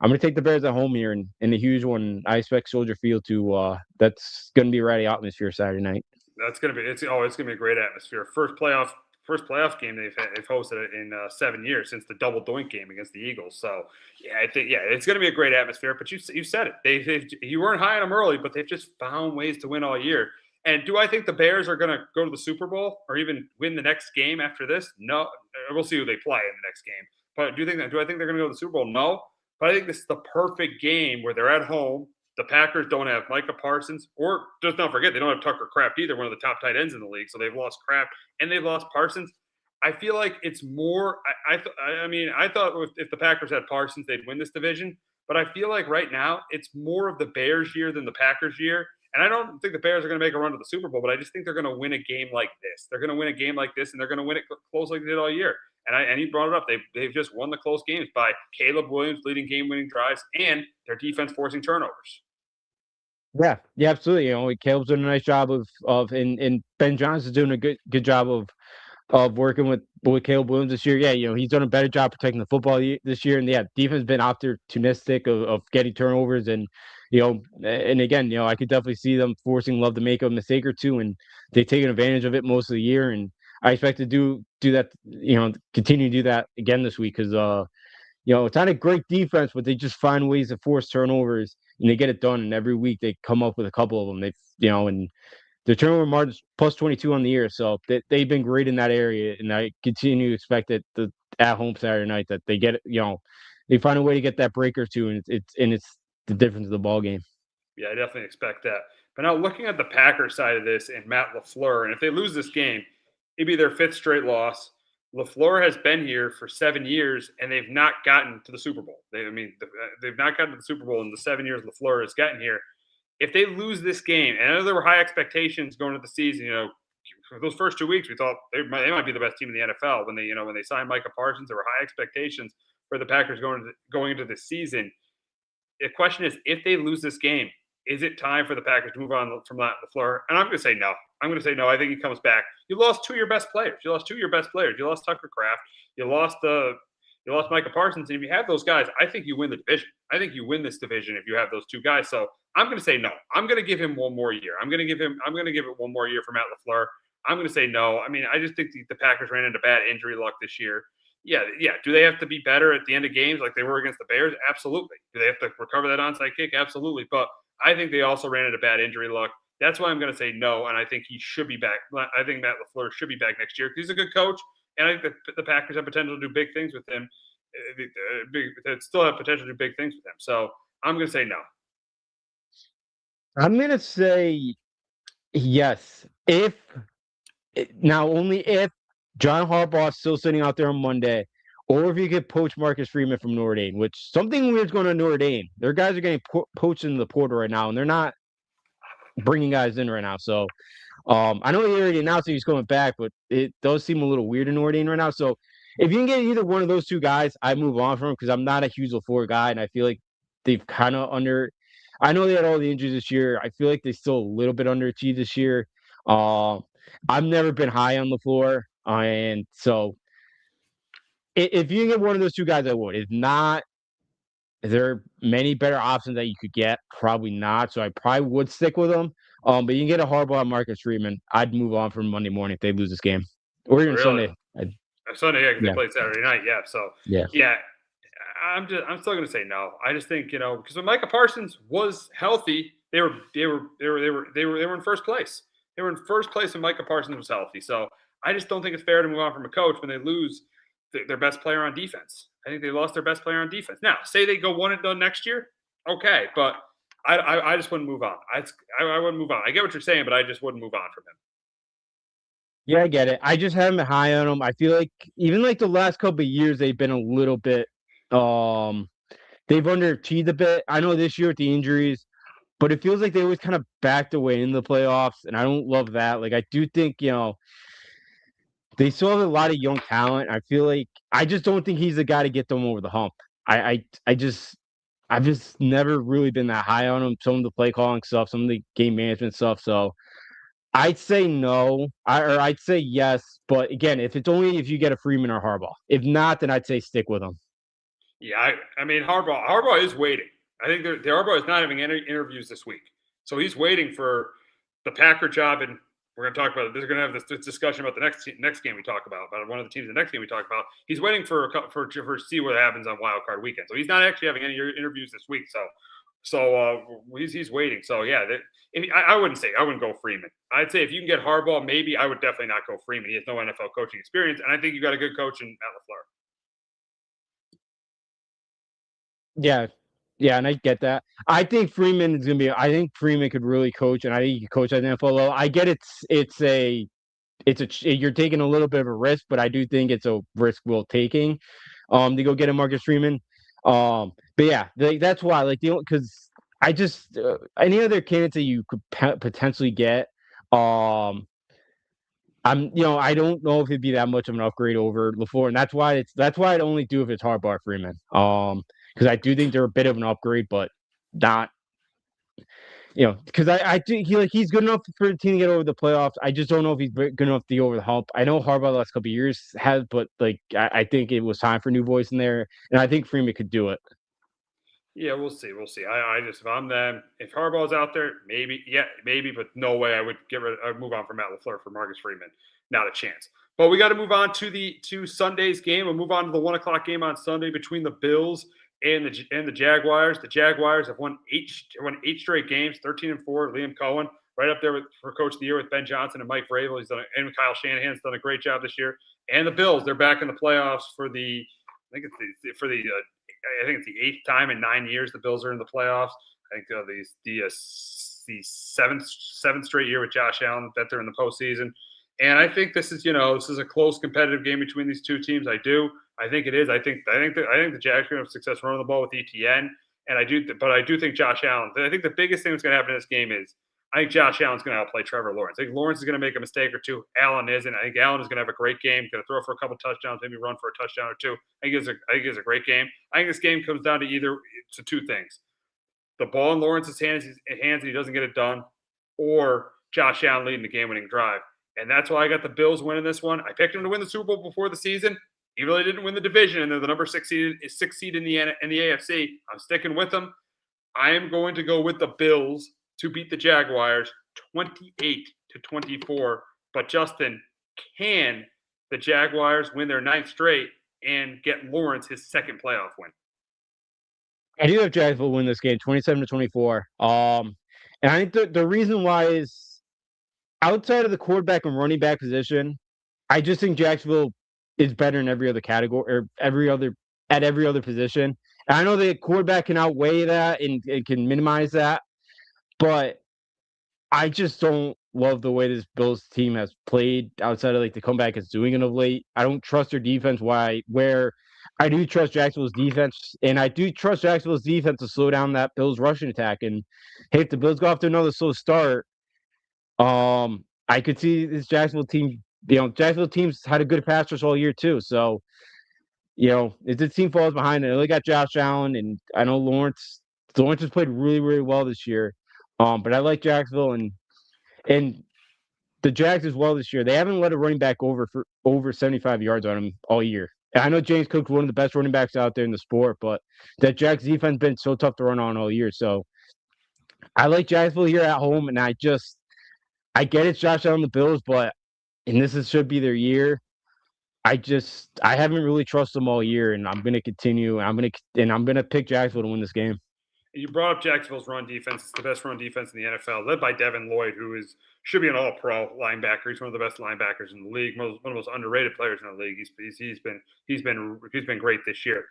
I'm going to take the Bears at home here in the huge one. I expect Soldier Field to. That's going to be a ready atmosphere Saturday night. That's gonna be it's gonna be a great atmosphere. First playoff game they've hosted it in 7 years since the double doink game against the Eagles. So yeah, I think it's gonna be a great atmosphere. But you said it. You weren't high on them early, but they've just found ways to win all year. And do I think the Bears are gonna go to the Super Bowl or even win the next game after this? No, we'll see who they play in the next game. But do I think they're gonna go to the Super Bowl? No. But I think this is the perfect game where they're at home. The Packers don't have Micah Parsons, or just don't forget, they don't have Tucker Kraft either, one of the top tight ends in the league. So they've lost Kraft and they've lost Parsons. I feel like it's more. I thought if the Packers had Parsons, they'd win this division. But I feel like right now it's more of the Bears' year than the Packers' year. And I don't think the Bears are going to make a run to the Super Bowl, but I just think they're going to win a game like this. They're going to win a game like this, and they're going to win it close like they did all year. And he brought it up. They've just won the close games by Caleb Williams leading game-winning drives and their defense forcing turnovers. Yeah, absolutely. Caleb's doing a nice job and Ben Johnson's doing a good job of working with Caleb Williams this year. Yeah, he's done a better job protecting the football this year, and yeah, defense has been opportunistic of getting turnovers, and and again, I could definitely see them forcing Love to make a mistake or two, and they've taken advantage of it most of the year, and I expect to do that, continue to do that again this week because it's not a great defense, but they just find ways to force turnovers and they get it done. And every week they come up with a couple of them. And the turnover margin plus 22 on the year, so they've been great in that area. And I continue to expect that at home Saturday night that they get it. They find a way to get that break or two, and it's the difference of the ball game. Yeah, I definitely expect that. But now looking at the Packers side of this and Matt LaFleur, and if they lose this game, it'd be their fifth straight loss. LaFleur has been here for 7 years, and they've not gotten to the Super Bowl. They've not gotten to the Super Bowl in the 7 years LaFleur has gotten here. If they lose this game, and I know there were high expectations going into the season, for those first 2 weeks, we thought they might be the best team in the NFL. When they signed Micah Parsons, there were high expectations for the Packers going into this season. The question is, if they lose this game, is it time for the Packers to move on from that LaFleur? And I'm going to say no. I'm going to say no. I think he comes back. You lost two of your best players. You lost Tucker Kraft. You lost Micah Parsons. And if you have those guys, I think you win the division. I think you win this division if you have those two guys. So I'm going to say no. I'm going to give him one more year. I'm going to give it one more year for Matt LaFleur. I'm going to say no. I mean, I just think the Packers ran into bad injury luck this year. Yeah. Do they have to be better at the end of games like they were against the Bears? Absolutely. Do they have to recover that onside kick? Absolutely. But I think they also ran into bad injury luck. That's why I'm going to say no, and I think he should be back. I think Matt LaFleur should be back next year because he's a good coach, and I think the Packers have potential to do big things with him. They still have potential to do big things with him. So I'm going to say no. I'm gonna say yes. Only if John Harbaugh is still sitting out there on Monday, or if you get poach Marcus Freeman from Notre Dame, which something weird's going on Notre Dame. Their guys are getting poached in the portal right now, and they're not bringing guys in right now. So I know he already announced that he's going back, but it does seem a little weird in Notre Dame right now. So if you can get either one of those two guys, I move on from him because I'm not a huge LaFleur guy, and I feel like they've kind of I know they had all the injuries this year. I feel like they still a little bit underachieved this year. I've never been high on LaFleur, and so if you can get one of those two guys, I would. If not, there are many better options that you could get. Probably not. So I probably would stick with them. But you can get a Harbaugh and Marcus Freeman. I'd move on from Monday morning if they lose this game, or even Really? Sunday. Sunday, yeah, because Yeah, they played Saturday night. Yeah. So yeah, yeah, I'm still going to say no. I just think because when Micah Parsons was healthy, they were in first place. They were in first place when Micah Parsons was healthy. So I just don't think it's fair to move on from a coach when they lose their best player on defense. I think they lost their best player on defense. Now, say they go one and done next year, okay, but I just wouldn't move on. I wouldn't move on. I get what you're saying, but I just wouldn't move on from him. yeah. I get it. I just haven't been high on them. I feel like even like the last couple of years, they've been a little bit. They've underachieved a bit. I know this year with the injuries, but it feels like they always kind of backed away in the playoffs, and I don't love that. Like I do think they still have a lot of young talent. I feel like I just don't think he's the guy to get them over the hump. I've just never really been that high on him. Some of the play calling stuff, some of the game management stuff. So I'd say no, or I'd say yes. But again, if you get a Freeman or Harbaugh. If not, then I'd say stick with them. Yeah, I mean Harbaugh is waiting. I think the Harbaugh is not having any interviews this week, so he's waiting for the Packer job. And we're going to talk about it. We're going to have this discussion about the next game we talk about one of the teams. The next game we talk about, he's waiting for see what happens on Wild Card Weekend. So he's not actually having any interviews this week. He's waiting. So yeah, I wouldn't go Freeman. I'd say if you can get Harbaugh, maybe. I would definitely not go Freeman. He has no NFL coaching experience, and I think you got a good coach in Matt LaFleur. Yeah. Yeah, and I get that. I think Freeman is gonna be. I think Freeman could really coach, and I think he could coach at the NFL level. I get you're taking a little bit of a risk, but I do think it's a risk we're taking, to go get a Marcus Freeman. But yeah, that's why because I just any other candidates that you could potentially get, I don't know if it'd be that much of an upgrade over LaFleur, and that's why I'd only do if it's Harbaugh Freeman. Because I do think they're a bit of an upgrade, but not because I think he's good enough for the team to get over the playoffs. I just don't know if he's good enough to get over the hump. I know Harbaugh the last couple of years has, but I think it was time for a new voice in there, and I think Freeman could do it. Yeah, we'll see. We'll see. I just if I'm them, if Harbaugh's out there, maybe, yeah, maybe, but no way I would I'd move on from Matt LaFleur for Marcus Freeman. Not a chance. But we got to move on to Sunday's game. We'll move on to the 1 o'clock game on Sunday between the Bills and the Jaguars. The Jaguars have won eight straight games, 13-4. Liam Cohen right up there for Coach of the Year with Ben Johnson and Mike Vrabel. And Kyle Shanahan's done a great job this year. And the Bills, they're back in the playoffs for I think it's the 8th time in 9 years the Bills are in the playoffs. I think the seventh straight year with Josh Allen that they're in the postseason. And I think this is a close competitive game between these two teams. I do. I think it is. I think the Jags are going to have success running the ball with ETN, and I do think Josh Allen. I think the biggest thing that's going to happen in this game is I think Josh Allen's going to outplay Trevor Lawrence. I think Lawrence is going to make a mistake or two. Allen isn't. I think Allen is going to have a great game. Going to throw for a couple touchdowns, maybe run for a touchdown or two. I think it's a great game. I think this game comes down to two things: the ball in Lawrence's hands, and he doesn't get it done, or Josh Allen leading the game-winning drive. And that's why I got the Bills winning this one. I picked them to win the Super Bowl before the season, even though they didn't win the division, and they're the number six seed in the AFC. I'm sticking with them. I am going to go with the Bills to beat the Jaguars 28-24. But Justin, can the Jaguars win their ninth straight and get Lawrence his second playoff win? I do have Jacksonville win this game, 27-24. And I think the reason why is outside of the quarterback and running back position, I just think Jacksonville is better in every other category or every other position. And I know the quarterback can outweigh that and can minimize that, but I just don't love the way this Bills team has played outside of like the comeback it's doing it of late. I don't trust their defense. Where I do trust Jacksonville's defense, and I do trust Jacksonville's defense to slow down that Bills rushing attack. And hey, if the Bills go off to another slow start, I could see this Jacksonville team. Jacksonville team's had a good pass rush all year too. So, if the team falls behind, they only got Josh Allen, and I know Lawrence. Lawrence has played really, really well this year. But I like Jacksonville and the Jags as well this year. They haven't let a running back over 75 yards on him all year. And I know James Cook's one of the best running backs out there in the sport, but that Jags defense been so tough to run on all year. So I like Jacksonville here at home, and I get it's Josh Allen the Bills, and should be their year. I haven't really trusted them all year, and I'm gonna continue. I'm gonna pick Jacksonville to win this game. You brought up Jacksonville's run defense. It's the best run defense in the NFL, led by Devin Lloyd, who should be an All-Pro linebacker. He's one of the best linebackers in the league, one of the most underrated players in the league. He's been great this year.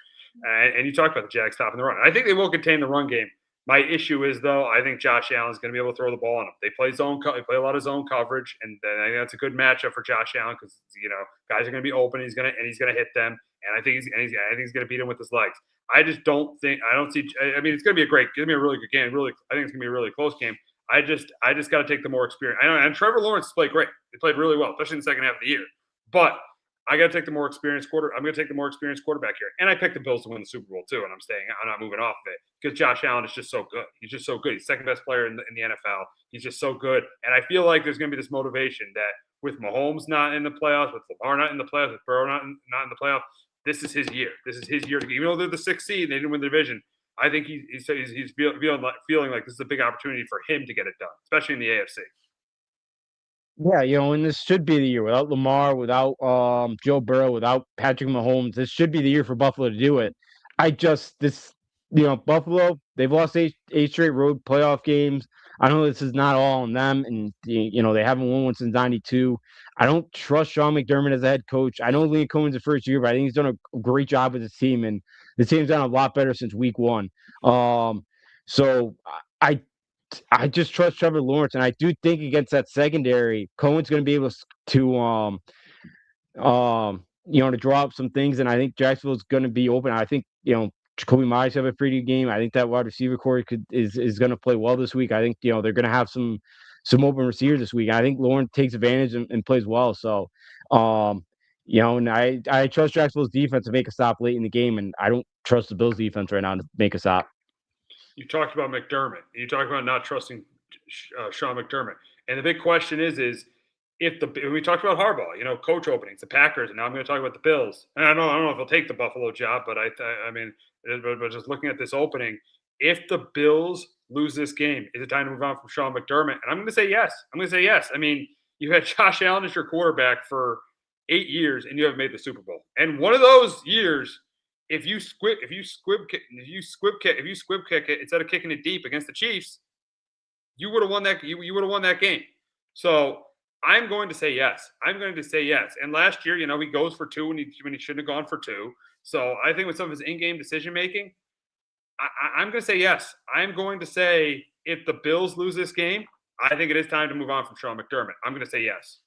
And you talked about the Jags stopping the run. I think they will contain the run game. My issue is, though, I think Josh Allen's going to be able to throw the ball on him. They play a lot of zone coverage, and I think that's a good matchup for Josh Allen because guys are going to be open. He's going to hit them, and I think he's going to beat them with his legs. I just don't think – I don't see – I mean, it's going to be a really good game. I think it's going to be a really close game. I just got to take the more experience. I know, and Trevor Lawrence played great. He played really well, especially in the second half of the year. But I got to take the more experienced I'm going to take the more experienced quarterback here. And I picked the Bills to win the Super Bowl too, and I'm not moving off of it because Josh Allen is just so good. He's just so good. He's second best player in the NFL. He's just so good. And I feel like there's going to be this motivation that with Mahomes not in the playoffs, with Lamar not in the playoffs, with Burrow not in the playoffs, this is his year. This is his year to get. Even though they're the sixth seed and they didn't win the division, I think he's feeling like this is a big opportunity for him to get it done, especially in the AFC. Yeah, and this should be the year without Lamar, without Joe Burrow, without Patrick Mahomes. This should be the year for Buffalo to do it. Buffalo, they've lost eight straight road playoff games. I know this is not all on them, and they haven't won one since '92. I don't trust Sean McDermott as a head coach. I know Liam Cohen's the first year, but I think he's done a great job with his team, and the team's done a lot better since week one. So I just trust Trevor Lawrence, and I do think against that secondary, Cohen's going to be able to draw up some things, and I think Jacksonville's going to be open. I think Jacoby Myers have a pretty good game. I think that wide receiver core is going to play well this week. I think they're going to have some open receivers this week. I think Lawrence takes advantage and plays well. So, and I trust Jacksonville's defense to make a stop late in the game, and I don't trust the Bills' defense right now to make a stop. You talked about McDermott. You talked about not trusting Sean McDermott. And the big question is we talked about Harbaugh, coach openings, the Packers, and now I'm going to talk about the Bills. And I don't know if he'll take the Buffalo job, but but just looking at this opening, if the Bills lose this game, is it time to move on from Sean McDermott? And I'm going to say yes. I mean, you had Josh Allen as your quarterback for 8 years, and you haven't made the Super Bowl. And one of those years, if you squib kick it instead of kicking it deep against the Chiefs, you would have won that. You would have won that game. So I'm going to say yes. And last year, he goes for two when he shouldn't have gone for two. So I think with some of his in-game decision making, I'm going to say yes. I'm going to say if the Bills lose this game, I think it is time to move on from Sean McDermott. I'm going to say yes.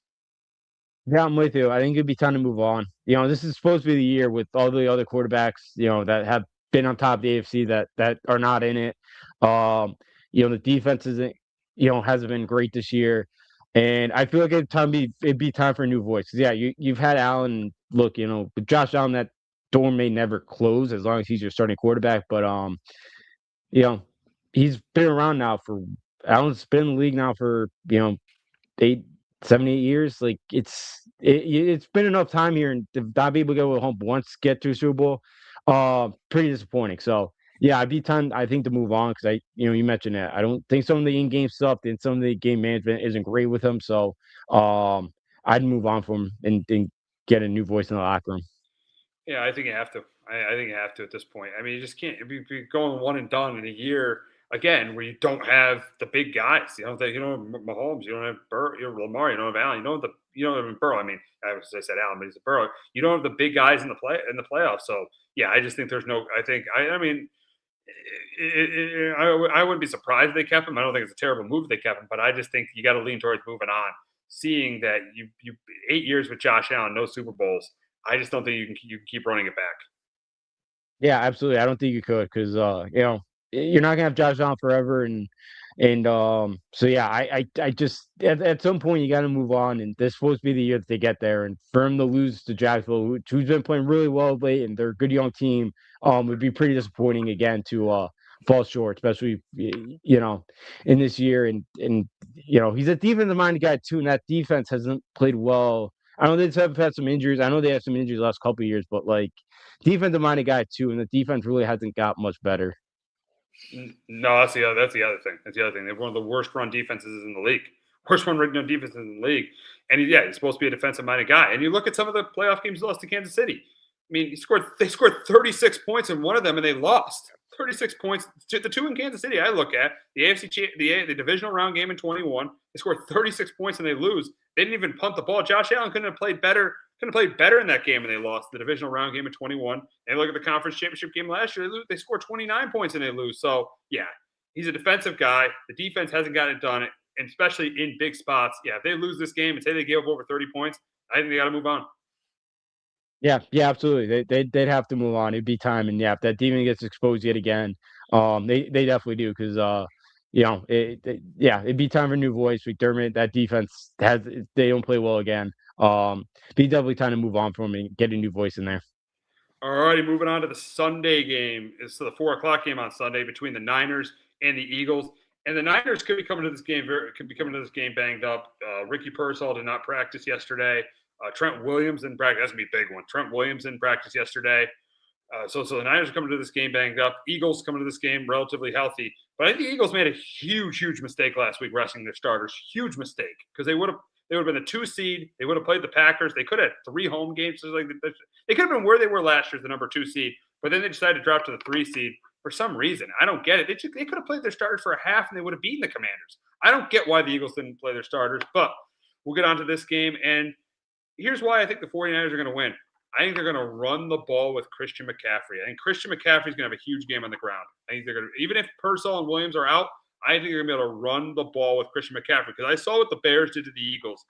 Yeah, I'm with you. I think it'd be time to move on. This is supposed to be the year with all the other quarterbacks, that have been on top of the AFC that are not in it. The defense isn't, hasn't been great this year. And I feel like it'd be time for a new voice. 'Cause, yeah, you've had Allen. Look, with Josh Allen, that door may never close as long as he's your starting quarterback. But you know, he's been around now for Allen's been in the league now for 8, 7, 8 years. Like it's been enough time here, and to not be able to go home once, get to a Super Bowl, pretty disappointing. So yeah, I'd be time I think to move on because you mentioned that I don't think some of the in-game stuff and some of the game management isn't great with him. So um, I'd move on from him and get a new voice in the locker room. Yeah, I think you have to. I think you have to at this point. I mean, you just can't be going one and done in a year again where you don't have the big guys. You don't have Mahomes. You don't have Burrow. You don't have Lamar. You don't have Allen. You don't have Burrow. I mean, I said Allen, but he's a Burrow. You don't have the big guys in the playoffs. So yeah, I just think there's no. I think I mean. I wouldn't be surprised if they kept him. I don't think it's a terrible move if they kept him, but I just think you got to lean towards moving on. Seeing that you 8 years with Josh Allen, no Super Bowls, I just don't think you can keep running it back. Yeah, absolutely. I don't think you could because you're not gonna have Josh Allen forever, and so yeah, I just at some point you got to move on, and this is supposed to be the year that they get there. And for him to lose to Jacksonville, who's been playing really well of late, and they're a good young team, would be pretty disappointing again to fall short, especially in this year. And he's a defensive minded guy too, and that defense hasn't played well. I know they have had some injuries. I know they had some injuries the last couple of years, but like defensive minded guy too, and the defense really hasn't got much better. No, that's the other thing. That's the other thing. They have one of the worst run defenses in the league. Worst run defenses in the league. And he's supposed to be a defensive minded guy. And you look at some of the playoff games he lost to Kansas City. I mean, they scored 36 points in one of them and they lost. 36 points. The two in Kansas City I look at, the the divisional round game in 21, they scored 36 points and they lose. They didn't even punt the ball. Josh Allen couldn't have played better in that game and they lost the divisional round game in 21. And look at the conference championship game last year. They scored 29 points and they lose. So, yeah, he's a defensive guy. The defense hasn't gotten it done, and especially in big spots. Yeah, if they lose this game and say they gave up over 30 points, I think they got to move on. Yeah, yeah, absolutely. They'd have to move on. It'd be time, and yeah, if that demon gets exposed yet again, they definitely do because yeah, it'd be time for a new voice. McDermott, that defense they don't play well again. Be definitely time to move on from him and get a new voice in there. All righty, moving on to the Sunday game. It's the 4 o'clock game on Sunday between the Niners and the Eagles. And the Niners could be coming to this game banged up. Ricky Pearsall did not practice yesterday. Trent Williams didn't practice. That's gonna be a big one. Trent Williams didn't practice yesterday. So the Niners are coming to this game banged up. Eagles coming to this game relatively healthy. But I think the Eagles made a huge mistake last week resting their starters. Huge mistake because they would have been the 2 seed. They would have played the Packers. They could have had 3 home games. So they could have been where they were last year, the number 2 seed. But then they decided to drop to the 3 seed for some reason. I don't get it. They could have played their starters for a half and they would have beaten the Commanders. I don't get why the Eagles didn't play their starters. But we'll get on to this game. And here's why I think the 49ers are going to win. I think they're going to run the ball with Christian McCaffrey. I think Christian McCaffrey is going to have a huge game on the ground. I think they're going to, even if Purcell and Williams are out, I think they're going to be able to run the ball with Christian McCaffrey because I saw what the Bears did to the Eagles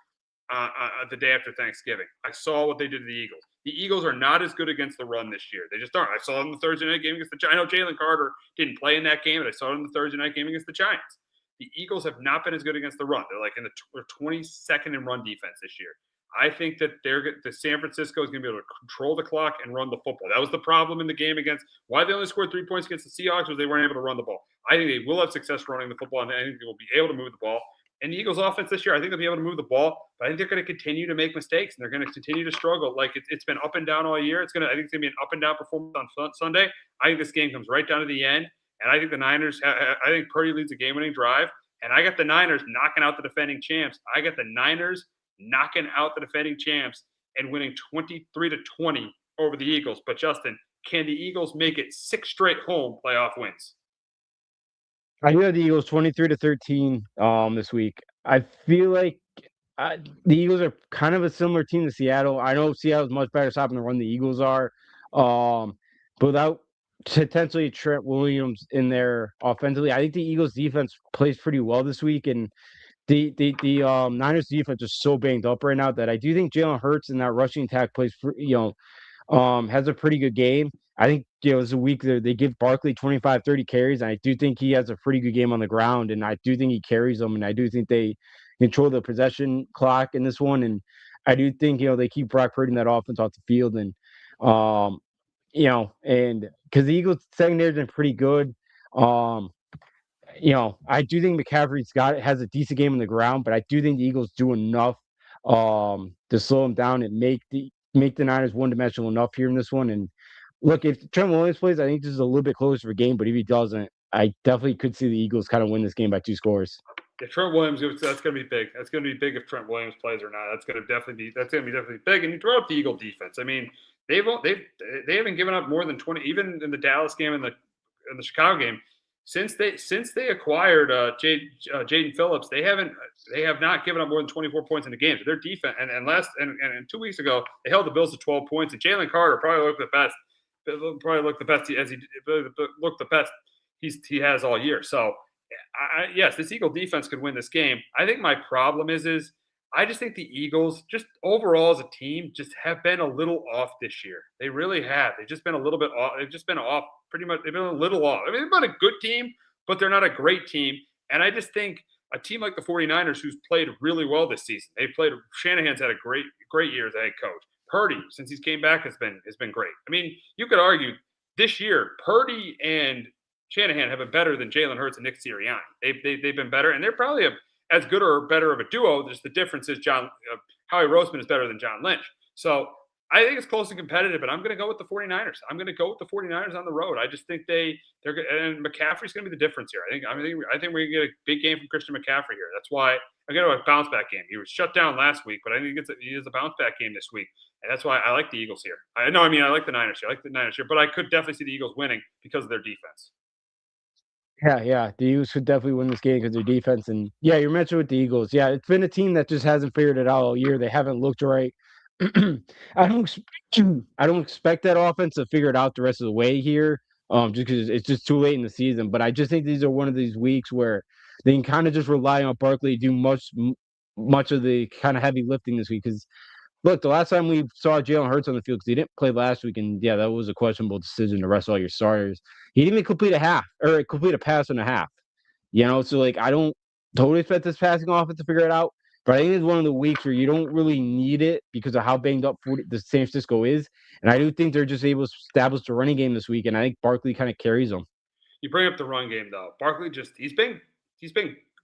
the day after Thanksgiving. I saw what they did to the Eagles. The Eagles are not as good against the run this year. They just aren't. I saw them in the Thursday night game against the Giants. I know Jalen Carter didn't play in that game, but I saw it in the Thursday night game against the Giants. The Eagles have not been as good against the run. They're like in the 22nd in run defense this year. I think that the San Francisco is going to be able to control the clock and run the football. That was the problem in the game against why they only scored 3 points against the Seahawks was they weren't able to run the ball. I think they will have success running the football, and I think they will be able to move the ball. And the Eagles' offense this year, I think they'll be able to move the ball, but I think they're going to continue to make mistakes and they're going to continue to struggle. Like it's been up and down all year. I think it's going to be an up and down performance on Sunday. I think this game comes right down to the end, and I think the Niners. I think Purdy leads a game-winning drive, and I got the Niners knocking out the defending champs. I got the Niners knocking out the defending champs and winning 23-20 over the Eagles. But Justin, can the Eagles make it 6 straight home playoff wins? I do have the Eagles 23-13 this week. I feel like the Eagles are kind of a similar team to Seattle. I know Seattle's much better stopping the run the Eagles are. But without potentially Trent Williams in there offensively. I think the Eagles defense plays pretty well this week, and the Niners defense is so banged up right now that I do think Jalen Hurts in that rushing attack plays for, has a pretty good game. I think, it's a week that they give Barkley 25, 30 carries, and I do think he has a pretty good game on the ground, and I do think he carries them, and I do think they control the possession clock in this one, and I do think, they keep Brock Purdy in that offense off the field, and um, and because the Eagles secondary's been pretty good. Um, I do think McCaffrey's has a decent game on the ground, but I do think the Eagles do enough to slow him down and make the Niners one dimensional enough here in this one. And look, if Trent Williams plays, I think this is a little bit closer of a game, but if he doesn't, I definitely could see the Eagles kind of win this game by 2 scores. If Trent Williams, that's going to be big. That's going to be big if Trent Williams plays or not. That's going to definitely be big. And you throw up the Eagle defense. I mean, they haven't given up more than 20, even in the Dallas game and the Chicago game, since they acquired Jaden Phillips. They have not given up more than 24 points in the game. So their defense and 2 weeks ago they held the Bills to 12 points. And Jalen Carter probably looked the best. He has all year. So yes, this Eagle defense could win this game. I think my problem is I just think the Eagles, just overall as a team, just have been a little off this year. They really have. They've just been a little bit off. They've just been off pretty much. They've been a little off. I mean, they're not a good team, but they're not a great team. And I just think a team like the 49ers, who's played really well this season, Shanahan's had a great year as a head coach. Purdy, since he's came back, has been great. I mean, you could argue this year, Purdy and Shanahan have been better than Jalen Hurts and Nick Sirianni. They've been better, and they're probably as good or better of a duo. Just the difference is Howie Roseman is better than John Lynch. So I think it's close and competitive, but I'm going to go with the 49ers. I'm going to go with the 49ers on the road. I just think they're and McCaffrey's going to be the difference here. I think we're going to get a big game from Christian McCaffrey here. That's why I'm going to a bounce back game. He was shut down last week, but I think he is a bounce back game this week. And that's why I like the Eagles here. I like the Niners here. But I could definitely see the Eagles winning because of their defense. Yeah. The Eagles could definitely win this game because their defense. And yeah, you're mentioning with the Eagles. Yeah, it's been a team that just hasn't figured it out all year. They haven't looked right. I don't expect that offense to figure it out the rest of the way here. Just because it's just too late in the season. But I just think these are one of these weeks where they can kind of just rely on Barkley to do much of the kind of heavy lifting this week. Because look, the last time we saw Jalen Hurts on the field, because he didn't play last week, and yeah, that was a questionable decision to rest all your starters. He didn't even complete a pass and a half. So like I don't totally expect this passing offense to figure it out. But I think it's one of the weeks where you don't really need it because of how banged up the San Francisco is. And I do think they're just able to establish the running game this week, and I think Barkley kind of carries them. You bring up the run game though. Barkley he's been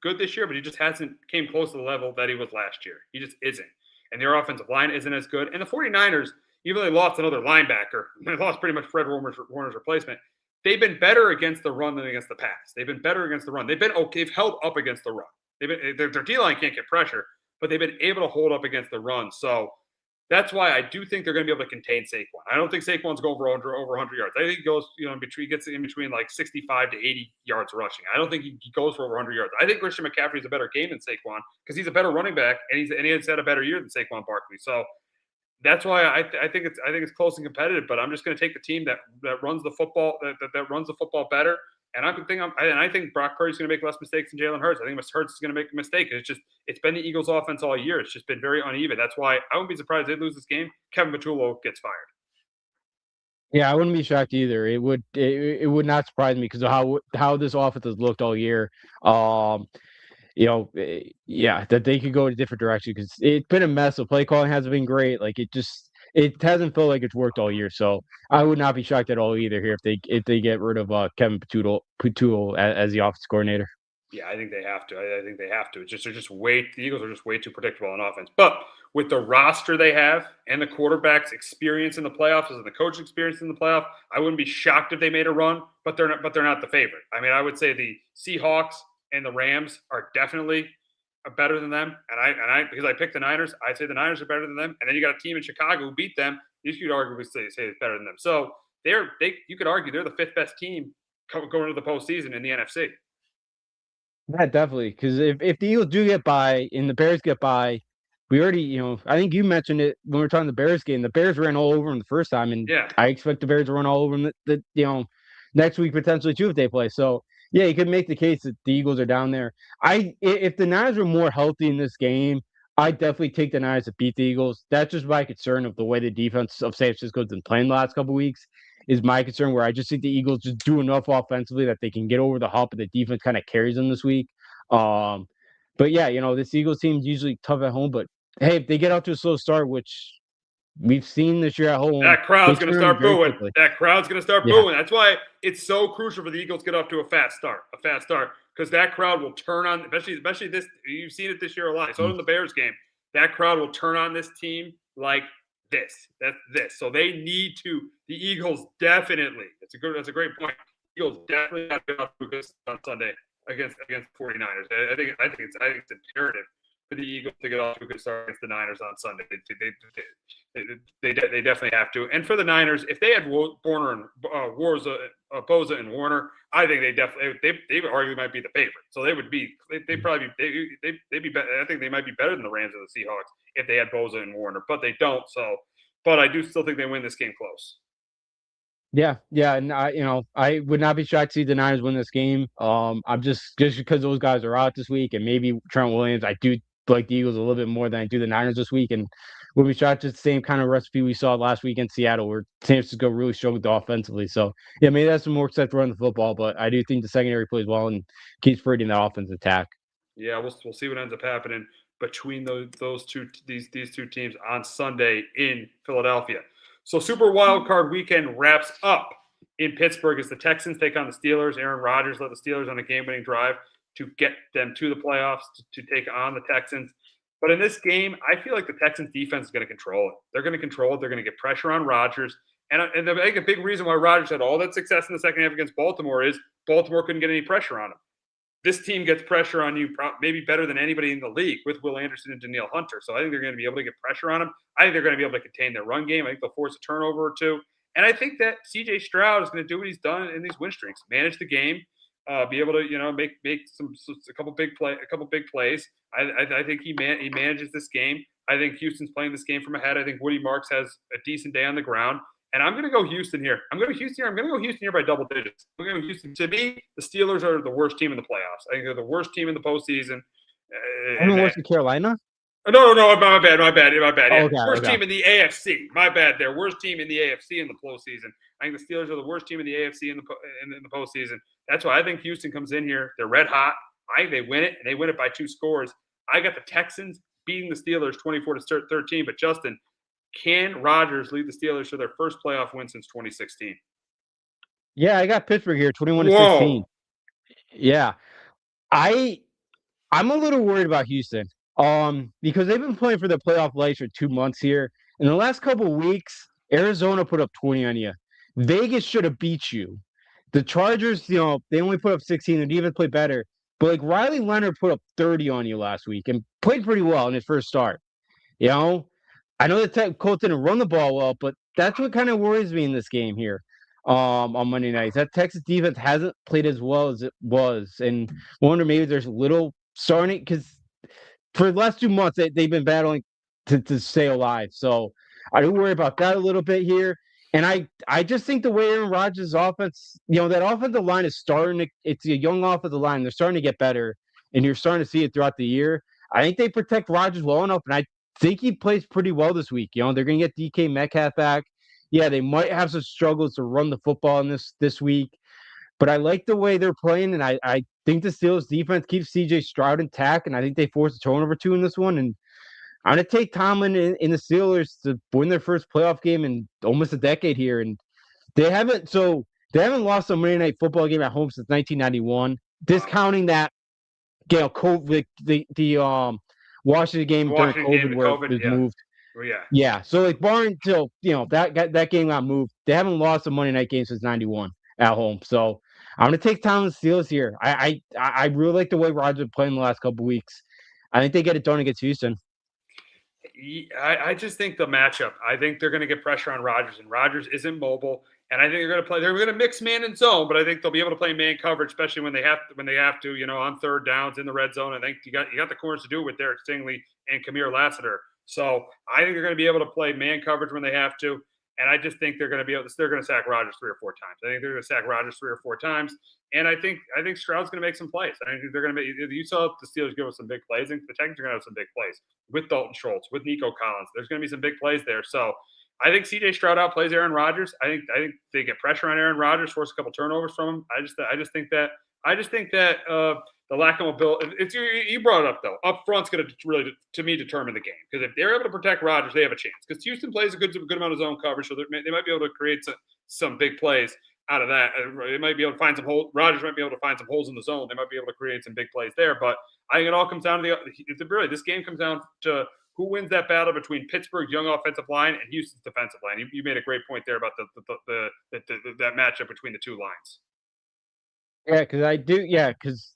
good this year, but he just hasn't came close to the level that he was last year. He just isn't. And their offensive line isn't as good. And the 49ers, even though they lost another linebacker, they lost pretty much Fred Warner's replacement. They've been better against the run than against the pass. They've been better against the run. They've been okay. They've held up against the run. Their D-line can't get pressure, but they've been able to hold up against the run. So that's why I do think they're going to be able to contain Saquon. I don't think Saquon's going over 100 yards. I think he goes, gets in between like 65 to 80 yards rushing. I don't think he goes for over 100 yards. I think Christian McCaffrey's a better game than Saquon because he's a better running back and he has had a better year than Saquon Barkley. So that's why I think it's close and competitive. But I'm just going to take the team that runs the football that runs the football better. And I think Brock Purdy's going to make less mistakes than Jalen Hurts. I think Hurts is going to make a mistake. It's been the Eagles' offense all year. It's just been very uneven. That's why I wouldn't be surprised if they lose this game. Kevin Patullo gets fired. Yeah, I wouldn't be shocked either. It would not surprise me because of how this offense has looked all year. That they could go in a different direction because it's been a mess. The play calling hasn't been great. Like it hasn't felt like it's worked all year. So I would not be shocked at all either here if they get rid of Kevin Patullo as the offense coordinator. Yeah, I think they have to. I think they have to. The Eagles are just way too predictable on offense. But with the roster they have and the quarterback's experience in the playoffs and the coach's experience in the playoff, I wouldn't be shocked if they made a run. But they're not the favorite. I mean, I would say the Seahawks and the Rams are definitely better than them. And I because I picked the Niners, I'd say the Niners are better than them. And then you got a team in Chicago who beat them. You could arguably say it's better than them. So you could argue they're the fifth best team going into the postseason in the NFC. Yeah, definitely. Because if the Eagles do get by and the Bears get by, we already, I think you mentioned it when we were talking the Bears game. The Bears ran all over them the first time, and Yeah. I expect the Bears to run all over them. next week potentially too if they play. So yeah, you could make the case that the Eagles are down there. If the Niners were more healthy in this game, I'd definitely take the Niners to beat the Eagles. That's just my concern of the way the defense of San Francisco has been playing the last couple of weeks. Is my concern where I just think the Eagles just do enough offensively that they can get over the hump, and the defense kind of carries them this week. Um, but yeah, this Eagles team is usually tough at home. But hey, if they get out to a slow start, which we've seen this year at home, That crowd's going to start very booing. quickly. That crowd's going to start Yeah. booing. That's why it's so crucial for the Eagles to get off to a fast start, because that crowd will turn on, especially this. You've seen it this year a lot. So in the Bears game, that crowd will turn on this team like this. That's this. So they need to. The Eagles definitely. That's a great point. Eagles definitely have to get off to a good start on Sunday against 49ers. I think it's imperative for the Eagles to get off to a good start against the Niners on Sunday. They definitely have to. And for the Niners, if they had Bosa and Warner, I think they arguably might be the favorite. So they'd be better. I think they might be better than the Rams or the Seahawks if they had Bosa and Warner, but they don't. So, but I do still think they win this game close. Yeah, and I would not be shocked to see the Niners win this game. I'm just because those guys are out this week, and maybe Trent Williams. I do like the Eagles a little bit more than I do the Niners this week, and would be shocked to the same kind of recipe we saw last week in Seattle, where San Francisco really struggled offensively. So yeah, maybe that's some more set to run the football, but I do think the secondary plays well and keeps creating that offensive attack. Yeah, we'll see what ends up happening between these two teams on Sunday in Philadelphia. So Super Wild Card Weekend wraps up in Pittsburgh as the Texans take on the Steelers. Aaron Rodgers led the Steelers on a game-winning drive to get them to the playoffs to take on the Texans. But in this game, I feel like the Texans defense is going to control it. They're going to control it. They're going to get pressure on Rodgers. And I think a big reason why Rodgers had all that success in the second half against Baltimore is Baltimore couldn't get any pressure on him. This team gets pressure on you maybe better than anybody in the league with Will Anderson and Danielle Hunter. So I think they're going to be able to get pressure on them. I think they're going to be able to contain their run game. I think they'll force a turnover or two. And I think that C.J. Stroud is going to do what he's done in these win streaks, manage the game, be able to make a couple big plays. I think he manages this game. I think Houston's playing this game from ahead. I think Woody Marks has a decent day on the ground. And I'm going to go Houston here. I'm going to go Houston here by double digits. I'm going to go Houston. To me, the Steelers are the worst team in the playoffs. I think they're the worst team in the postseason. Worse than Carolina? No, my bad. Oh, Worst team in the AFC. My bad there. Worst team in the AFC in the postseason. I think the Steelers are the worst team in the AFC in the postseason. That's why I think Houston comes in here. They're red hot. I think they win it, and they win it by 2 scores. I got the Texans beating the Steelers 24-13. But Justin, can Rodgers lead the Steelers to their first playoff win since 2016? Yeah, I got Pittsburgh here, 21-16. Yeah, I'm a little worried about Houston, because they've been playing for the playoff lights for 2 months here. In the last couple of weeks, Arizona put up 20 on you. Vegas should have beat you. The Chargers, they only put up 16 and even played better. But like Riley Leonard put up 30 on you last week and played pretty well in his first start. I know the Colts didn't run the ball well, but that's what kind of worries me in this game here on Monday nights. That Texas defense hasn't played as well as it was. And I wonder maybe there's a little starting because for the last 2 months, they've been battling to stay alive. So I do worry about that a little bit here. And I just think the way Aaron Rodgers' offense, that offensive line is it's a young offensive line. They're starting to get better, and you're starting to see it throughout the year. I think they protect Rodgers well enough, and I think he plays pretty well this week. They're going to get DK Metcalf back. Yeah, they might have some struggles to run the football in this week, but I like the way they're playing, and I think the Steelers defense keeps C.J. Stroud intact, and I think they force a turnover 2 in this one. And I'm going to take Tomlin in the Steelers to win their first playoff game in almost a decade here, and they haven't lost a Monday Night Football game at home since 1991, discounting that COVID, the Washington game during COVID where it was moved. Oh, yeah. Yeah. So like barring till that game got moved, they haven't lost a Monday night game since '91 at home. So I'm gonna take Tomlin Steelers here. I really like the way Rodgers played in the last couple of weeks. I think they get it done against Houston. I just think the matchup. I think they're going to get pressure on Rodgers, and Rodgers isn't mobile. And I think they're going to play. They're going to mix man and zone, but I think they'll be able to play man coverage, especially when they have to. On third downs in the red zone. I think you got the corners to do it with Derek Stingley and Kamir Lassiter. So I think they're going to be able to play man coverage when they have to. And I just think they're going to sack Rodgers 3 or 4 times. I think they're going to sack Rodgers 3 or 4 times. And I think Stroud's going to make some plays. I think they're going to make. You saw the Steelers give us some big plays, and the Texans are going to have some big plays with Dalton Schultz, with Nico Collins. There's going to be some big plays there. So I think C.J. Stroud outplays Aaron Rodgers. I think they get pressure on Aaron Rodgers, force a couple turnovers from him. I just think that the lack of mobility. You brought it up though. Up front's going to really, to me, determine the game, because if they're able to protect Rodgers, they have a chance. Because Houston plays a good amount of zone coverage, so they might be able to create some big plays out of that. They might be able to find some holes. Rodgers might be able to find some holes in the zone. They might be able to create some big plays there. But I think it all comes down to this game comes down to who wins that battle between Pittsburgh's young offensive line and Houston's defensive line. You made a great point there about that matchup between the two lines. Yeah, because I do. Yeah, because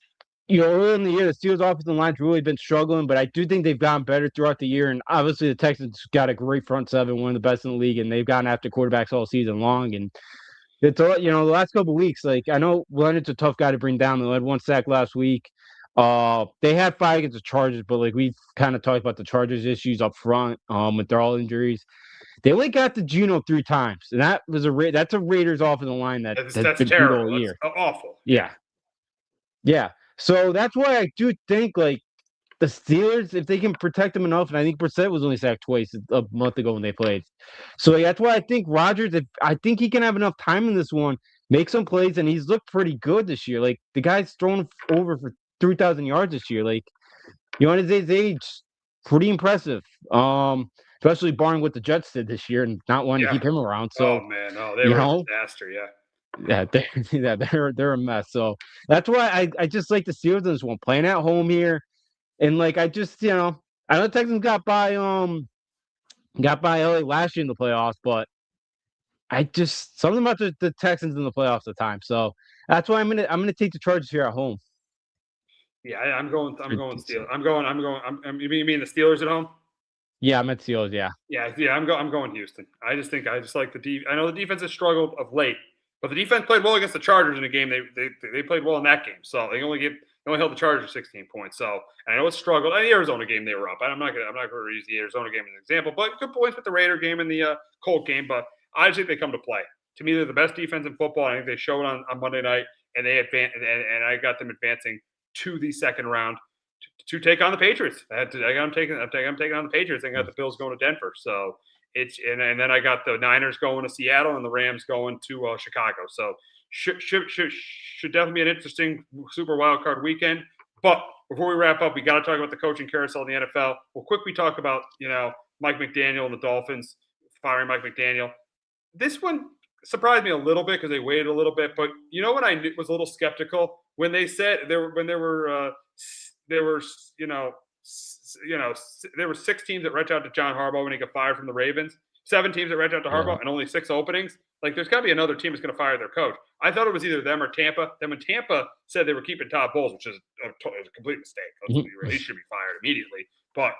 early in the year, the Steelers' offensive line's really been struggling, but I do think they've gotten better throughout the year. And obviously, the Texans got a great front seven, one of the best in the league, and they've gotten after quarterbacks all season long. And it's the last couple of weeks, like, I know Leonard's a tough guy to bring down. They had 1 sack last week. They had 5 against the Chargers, but like we've kind of talked about the Chargers issues up front, with their all injuries. They only got to Geno 3 times, and that's a Raiders offensive line that's been terrible. All year. That's awful. Yeah. So that's why I do think, like, the Steelers, if they can protect them enough, and I think Brissett was only sacked twice a month ago when they played. So that's why I think Rodgers, I think he can have enough time in this one, make some plays, and he's looked pretty good this year. Like, the guy's thrown over for 3,000 yards this year. Like, at his age, pretty impressive. Especially barring what the Jets did this year and not wanting to keep him around. So, they were a disaster. Yeah, they're a mess. So that's why I just like the Steelers in this one, playing at home here. And like I know the Texans got by LA last year in the playoffs, but I just something about the Texans in the playoffs at the time. So that's why I'm gonna take the Chargers here at home. Yeah, I'm going Steelers. You mean the Steelers at home? Yeah, I'm at Steelers. Yeah. I'm going Houston. I just like I know the defense has struggled of late, but the defense played well against the Chargers in a game. They played well in that game, so they only held the Chargers 16 points. So I know it struggled. In the Arizona game they were up. I'm not going to use the Arizona game as an example, but good points with the Raider game and the Colt game. But I just think they come to play. To me, they're the best defense in football. I think they showed on Monday night, and they advance. And I got them advancing to the second round to take on the Patriots. I'm taking on the Patriots. I got the Bills going to Denver. So and then I got the Niners going to Seattle and the Rams going to Chicago. So should definitely be an interesting Super Wild Card weekend. But before we wrap up, we got to talk about the coaching carousel in the NFL. We'll quickly talk about Mike McDaniel and the Dolphins firing Mike McDaniel. This one surprised me a little bit because they waited a little bit. But you know what I was a little skeptical when they said there were 6 teams that reached out to John Harbaugh when he got fired from the Ravens. 7 teams that reached out to Harbaugh, and only 6 openings. Like, there's got to be another team that's going to fire their coach. I thought it was either them or Tampa. Then when Tampa said they were keeping Todd Bowles, which is a complete mistake. He should be fired immediately. But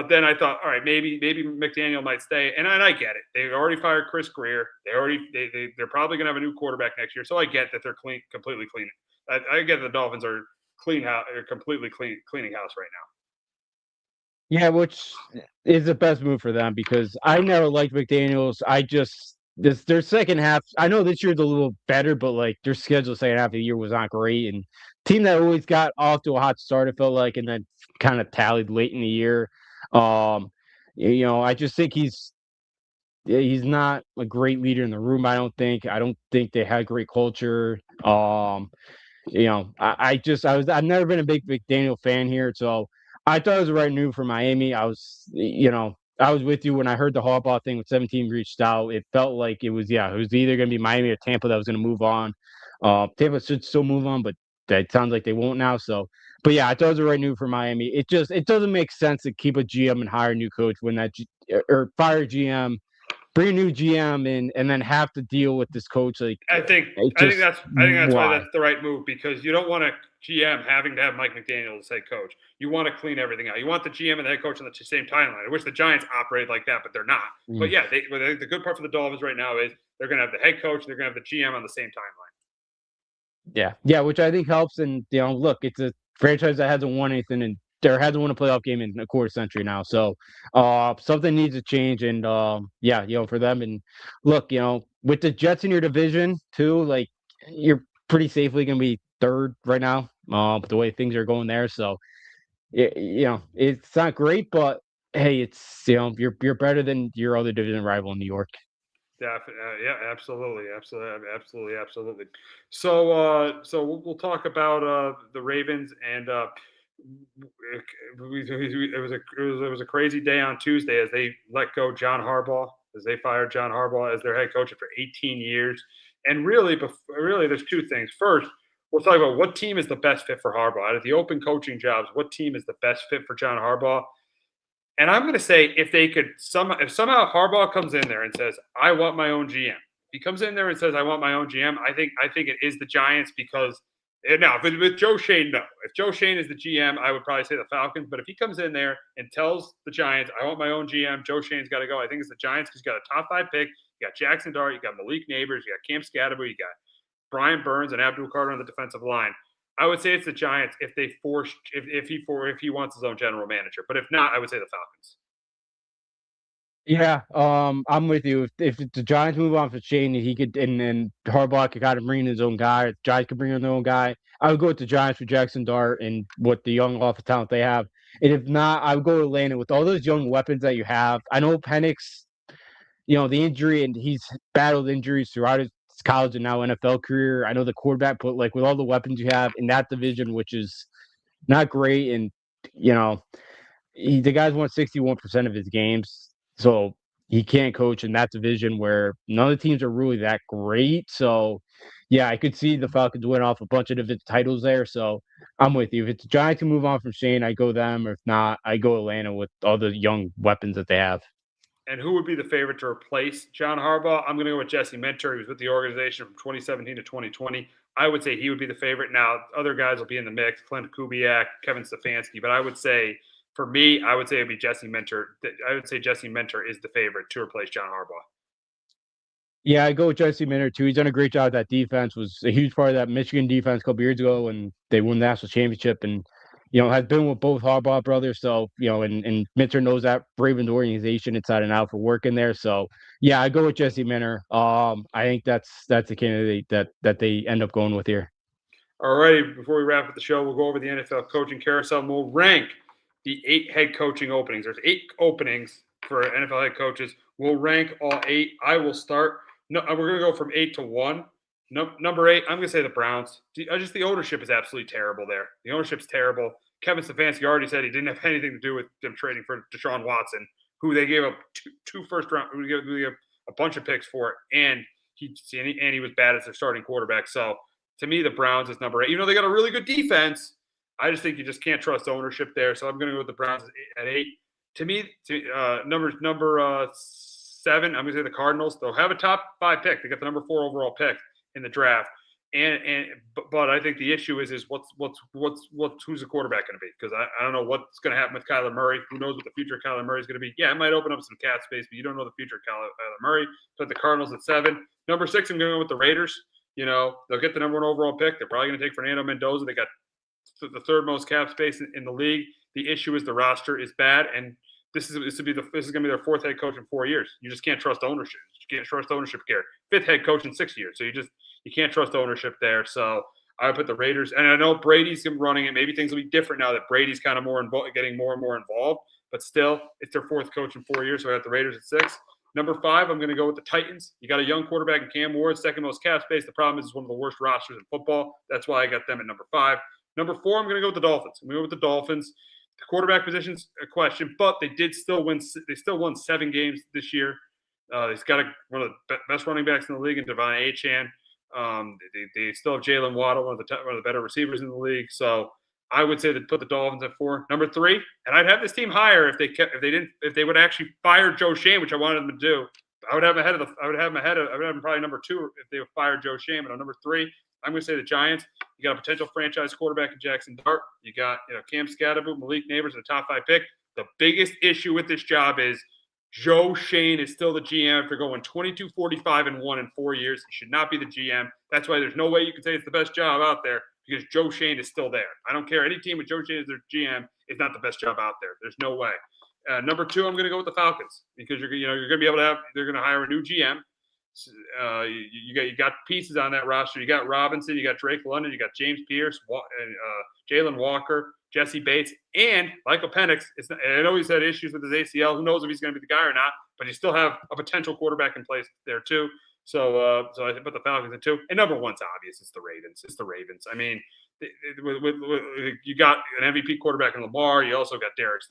then I thought, all right, maybe McDaniel might stay, and I get it. They already fired Chris Greer. They're probably going to have a new quarterback next year. So I get that they're completely clean. I get that the Dolphins are completely cleaning house right now. Yeah, which is the best move for them because I never liked McDaniels. Their second half. I know this year's a little better, but like their schedule second half of the year was not great. And team that always got off to a hot start, it felt like, and then kind of tallied late in the year. I just think he's not a great leader in the room. I don't think they had great culture. I've never been a big McDaniel fan here, so I thought it was the right move for Miami. I was with you when I heard the Harbaugh thing when 17 reached out. It felt like it was either going to be Miami or Tampa that was going to move on. Tampa should still move on, but that sounds like they won't now. So, but yeah, I thought it was the right move for Miami. It doesn't make sense to keep a GM and hire a new coach when or fire a GM, bring a new GM in, and then have to deal with this coach. Like, I think that's why that's the right move, because you don't want a GM having to have Mike McDaniel as head coach. You want to clean everything out. You want the GM and the head coach on the same timeline. I wish the Giants operated like that, but they're not. But yeah, I think the good part for the Dolphins right now is they're going to have the head coach, they're going to have the GM on the same timeline. Yeah, which I think helps. And look, it's a franchise that hasn't won anything in there hasn't won a playoff game in a quarter century now. So something needs to change. And yeah, for them. And look, with the Jets in your division too, like you're pretty safely gonna be third right now. With the way things are going there. So it's not great, but hey, it's you're better than your other division rival in New York. Yeah, absolutely. So, we'll talk about the Ravens, and it was a crazy day on Tuesday as they let go John Harbaugh, as they fired John Harbaugh as their head coach for 18 years. And really, there's two things. First, we'll talk about what team is the best fit for Harbaugh out of the open coaching jobs. What team is the best fit for John Harbaugh? And I'm going to say if somehow Harbaugh comes in there and says, "I want my own GM," he comes in there and says, "I want my own GM." I think it is the Giants because now with Joe Shane, no. If Joe Shane is the GM, I would probably say the Falcons. But if he comes in there and tells the Giants, "I want my own GM," Joe Shane's got to go. I think it's the Giants because you got a top 5 pick. You got Jackson Dart, you got Malik Neighbors, you got Cam Scatterbo, you got Brian Burns and Abdul Carter on the defensive line. I would say it's the Giants if he wants his own general manager. But if not, I would say the Falcons. Yeah, I'm with you. If the Giants move on for Shane, he could, and then Harbaugh could kind of bring in his own guy. Giants could bring in their own guy. I would go with the Giants for Jackson Dart and what the young offensive talent they have. And if not, I would go to Atlanta with all those young weapons that you have. I know Penix, the injury, and he's battled injuries throughout his college and now NFL career. I know the quarterback, but like with all the weapons you have in that division, which is not great, and you know the guy's won 61% of his games, so he can't coach in that division where none of the teams are really that great. So, yeah, I could see the Falcons win off a bunch of different titles there. So, I'm with you. If it's the Giants to move on from Shane, I go them. Or if not, I go Atlanta with all the young weapons that they have. And who would be the favorite to replace John Harbaugh? I'm going to go with Jesse Minter. He was with the organization from 2017 to 2020. I would say he would be the favorite. Now, other guys will be in the mix: Clint Kubiak, Kevin Stefanski. But I would say, for me, I would say it'd be Jesse Minter. I would say Jesse Minter is the favorite to replace John Harbaugh. Yeah, I go with Jesse Minter too. He's done a great job. That defense was a huge part of that Michigan defense a couple years ago, and they won the national championship. And has been with both Harbaugh brothers. So and Minter knows that Ravens organization inside and out for working there. So yeah, I go with Jesse Minter. I think that's the candidate that they end up going with here. All righty. Before we wrap up the show, we'll go over the NFL coaching carousel, and we'll rank the 8 head coaching openings. There's 8 openings for NFL head coaches. We'll rank all 8. I will start. No, we're going to go from 8 to 1. No, number 8, I'm going to say the Browns. The ownership is absolutely terrible there. The ownership's terrible. Kevin Stefanski already said he didn't have anything to do with them trading for Deshaun Watson, who they gave up two first round, who they gave a bunch of picks for, and he was bad as their starting quarterback. So to me, the Browns is number 8. They got a really good defense. I just think you just can't trust ownership there. So I'm going to go with the Browns at 8. To me, number 7, I'm going to say the Cardinals. They'll have a top 5 pick. They got the number 4 overall pick in the draft. But I think the issue is who's the quarterback going to be? Because I don't know what's going to happen with Kyler Murray. Who knows what the future of Kyler Murray is going to be? Yeah, it might open up some cap space, but you don't know the future of Kyler Murray. So the Cardinals at 7. Number 6, I'm going to go with the Raiders. They'll get the number 1 overall pick. They're probably going to take Fernando Mendoza. They got the 3rd most cap space in the league. The issue is the roster is bad, and this is going to be their 4th head coach in 4 years. You just can't trust ownership. You can't trust ownership here. 5th head coach in 6 years. So you can't trust ownership there. So I would put the Raiders. And I know Brady's running it. Maybe things will be different now that Brady's kind of getting more and more involved. But still, it's their 4th coach in 4 years. So I got the Raiders at 6. Number 5, I'm going to go with the Titans. You got a young quarterback in Cam Ward, 2nd most cap space. The problem is it's one of the worst rosters in football. That's why I got them at number 5. Number 4, I'm going to go with the Dolphins. I'm going to go with the Dolphins. The quarterback position's a question, but they did still win. They still won 7 games this year. They've got one of the best running backs in the league in Devon Achane. They still have Jalen Waddle, one of the better receivers in the league. So I would say they put the Dolphins at 4. Number 3, and I'd have this team higher if they would actually fire Joe Shane, which I wanted them to do. I would have them probably number 2 if they would fire Joe Shane. But on number 3, I'm going to say the Giants. You got a potential franchise quarterback in Jackson Dart. You got Cam Scatterbo, Malik Neighbors, and a top 5 pick. The biggest issue with this job is Joe Shane is still the GM after going 22-45-1 in 4 years. He should not be the GM. That's why there's no way you can say it's the best job out there, because Joe Shane is still there. I don't care. Any team with Joe Shane as their GM is not the best job out there. There's no way. Number 2, I'm going to go with the Falcons because you're going to be able to have. They're going to hire a new GM. You got pieces on that roster. You got Robinson, you got Drake London, you got James Pierce, Jalen Walker, Jesse Bates, and Michael Penix. I know he's had issues with his ACL. Who knows if he's going to be the guy or not? But you still have a potential quarterback in place there too. So I put the Falcons at 2. And number 1's obvious. It's the Ravens. I mean, you got an MVP quarterback in Lamar. You also got Derek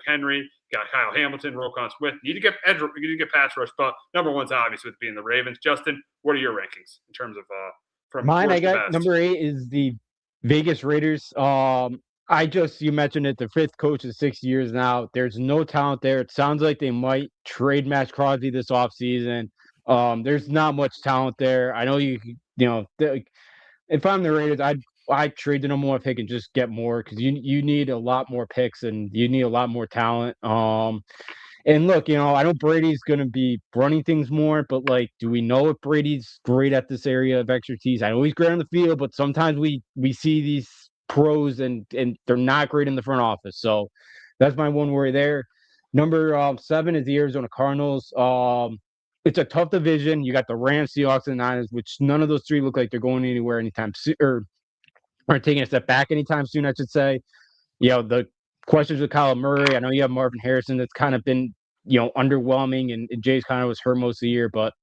Henry. You got Kyle Hamilton, Roquan Smith. You need to get pass rush, but number 1's obvious with being the Ravens. Justin, what are your rankings in terms of from mine? I worst to got best? number 8 is the Vegas Raiders. You mentioned it, the 5th coach in 6 years now. There's no talent there. It sounds like they might trade Max Crosby this offseason. There's not much talent there. I know if I'm the Raiders, I'd trade the number 1 pick and just get more because you need a lot more picks and you need a lot more talent. And look, I know Brady's going to be running things more, but do we know if Brady's great at this area of expertise? I know he's great on the field, but sometimes we see these pros and they're not great in the front office. So that's my one worry there. Number 7 is the Arizona Cardinals. It's a tough division. You got the Rams, Seahawks, and Niners, which none of those 3 look like they're going anywhere anytime soon, or aren't taking a step back anytime soon, I should say. The questions with Kyler Murray. I know you have Marvin Harrison that's kind of been, underwhelming, and Jay's kind of was hurt most of the year. But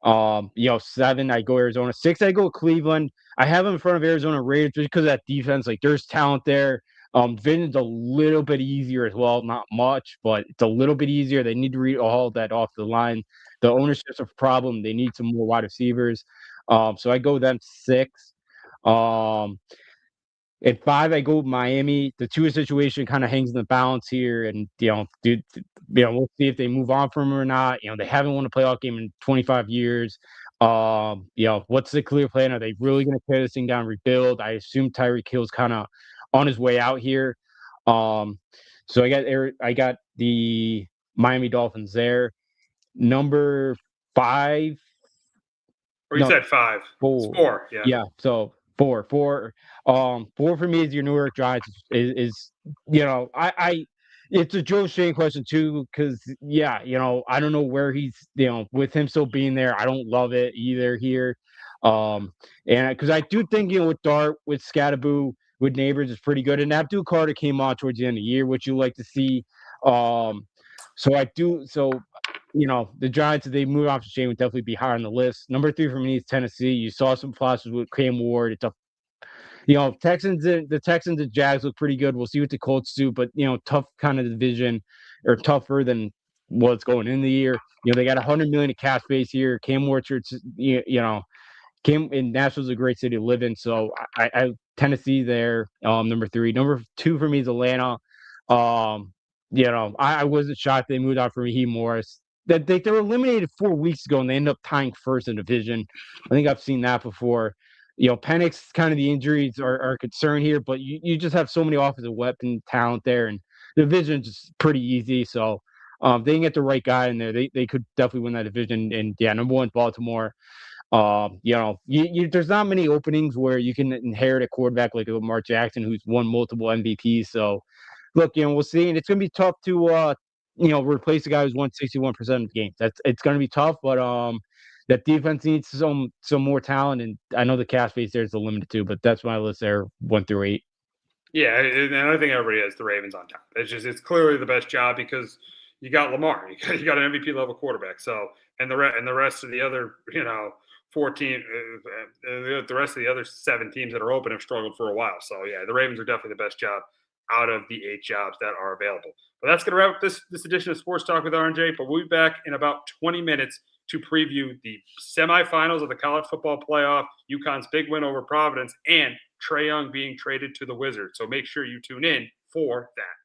7, I go Arizona. 6, I go Cleveland. I have them in front of Arizona Raiders just because of that defense. There's talent there. Division's a little bit easier as well. Not much, but it's a little bit easier. They need to read all that off the line. The ownership's a problem. They need some more wide receivers. So I go them 6. At 5, I go Miami. The Tua situation kind of hangs in the balance here, and we'll see if they move on from him or not. They haven't won a playoff game in 25 years. What's the clear plan? Are they really going to tear this thing down, and rebuild? I assume Tyreek Hill's kind of on his way out here. So I got the Miami Dolphins there. Number 5. Or you said 5. 4. It's 4. Yeah. Yeah. So 4. 4 for me is your New York Giants. Is it's a Joe Shane question too, because I don't know where he's with him still being there. I don't love it either here. And because I do think with Dart, with Scatterboo, with Neighbors is pretty good, and Abdul Carter came on towards the end of the year, which you like to see. The Giants, if they move off to Shane, would definitely be higher on the list. Number 3 for me is Tennessee. You saw some flashes with Cam Ward. It's a the Texans and Jags look pretty good. We'll see what the Colts do, but tough kind of division, or tougher than what's going in the year. They got $100 million in cap space here. Cam Orchard's, Cam in Nashville's a great city to live in. So I Tennessee there. Number 3. Number 2 for me is Atlanta. I wasn't shocked they moved out for Raheem Morris. That they were eliminated 4 weeks ago and they ended up tying first in division. I think I've seen that before. Penix, kind of the injuries are a concern here, but you just have so many offensive weapon talent there, and the division's just pretty easy. So they can get the right guy in there. They could definitely win that division. And number 1, Baltimore. There's not many openings where you can inherit a quarterback like Lamar Jackson, who's won multiple MVPs. So look, we'll see, and it's gonna be tough to replace a guy who's won 61% of the games. It's gonna be tough, but that defense needs some more talent, and I know the cap space there is limited too, but that's my list there, 1 through 8. Yeah, and I think everybody has the Ravens on top. It's clearly the best job because you got Lamar, you got an MVP level quarterback. So and the rest of the other 14, the rest of the other 7 teams that are open have struggled for a while. So yeah, the Ravens are definitely the best job out of the 8 jobs that are available. But that's going to wrap up this edition of Sports Talk with R&J. But we'll be back in about 20 minutes to preview the semifinals of the college football playoff, UConn's big win over Providence, and Trae Young being traded to the Wizards. So make sure you tune in for that.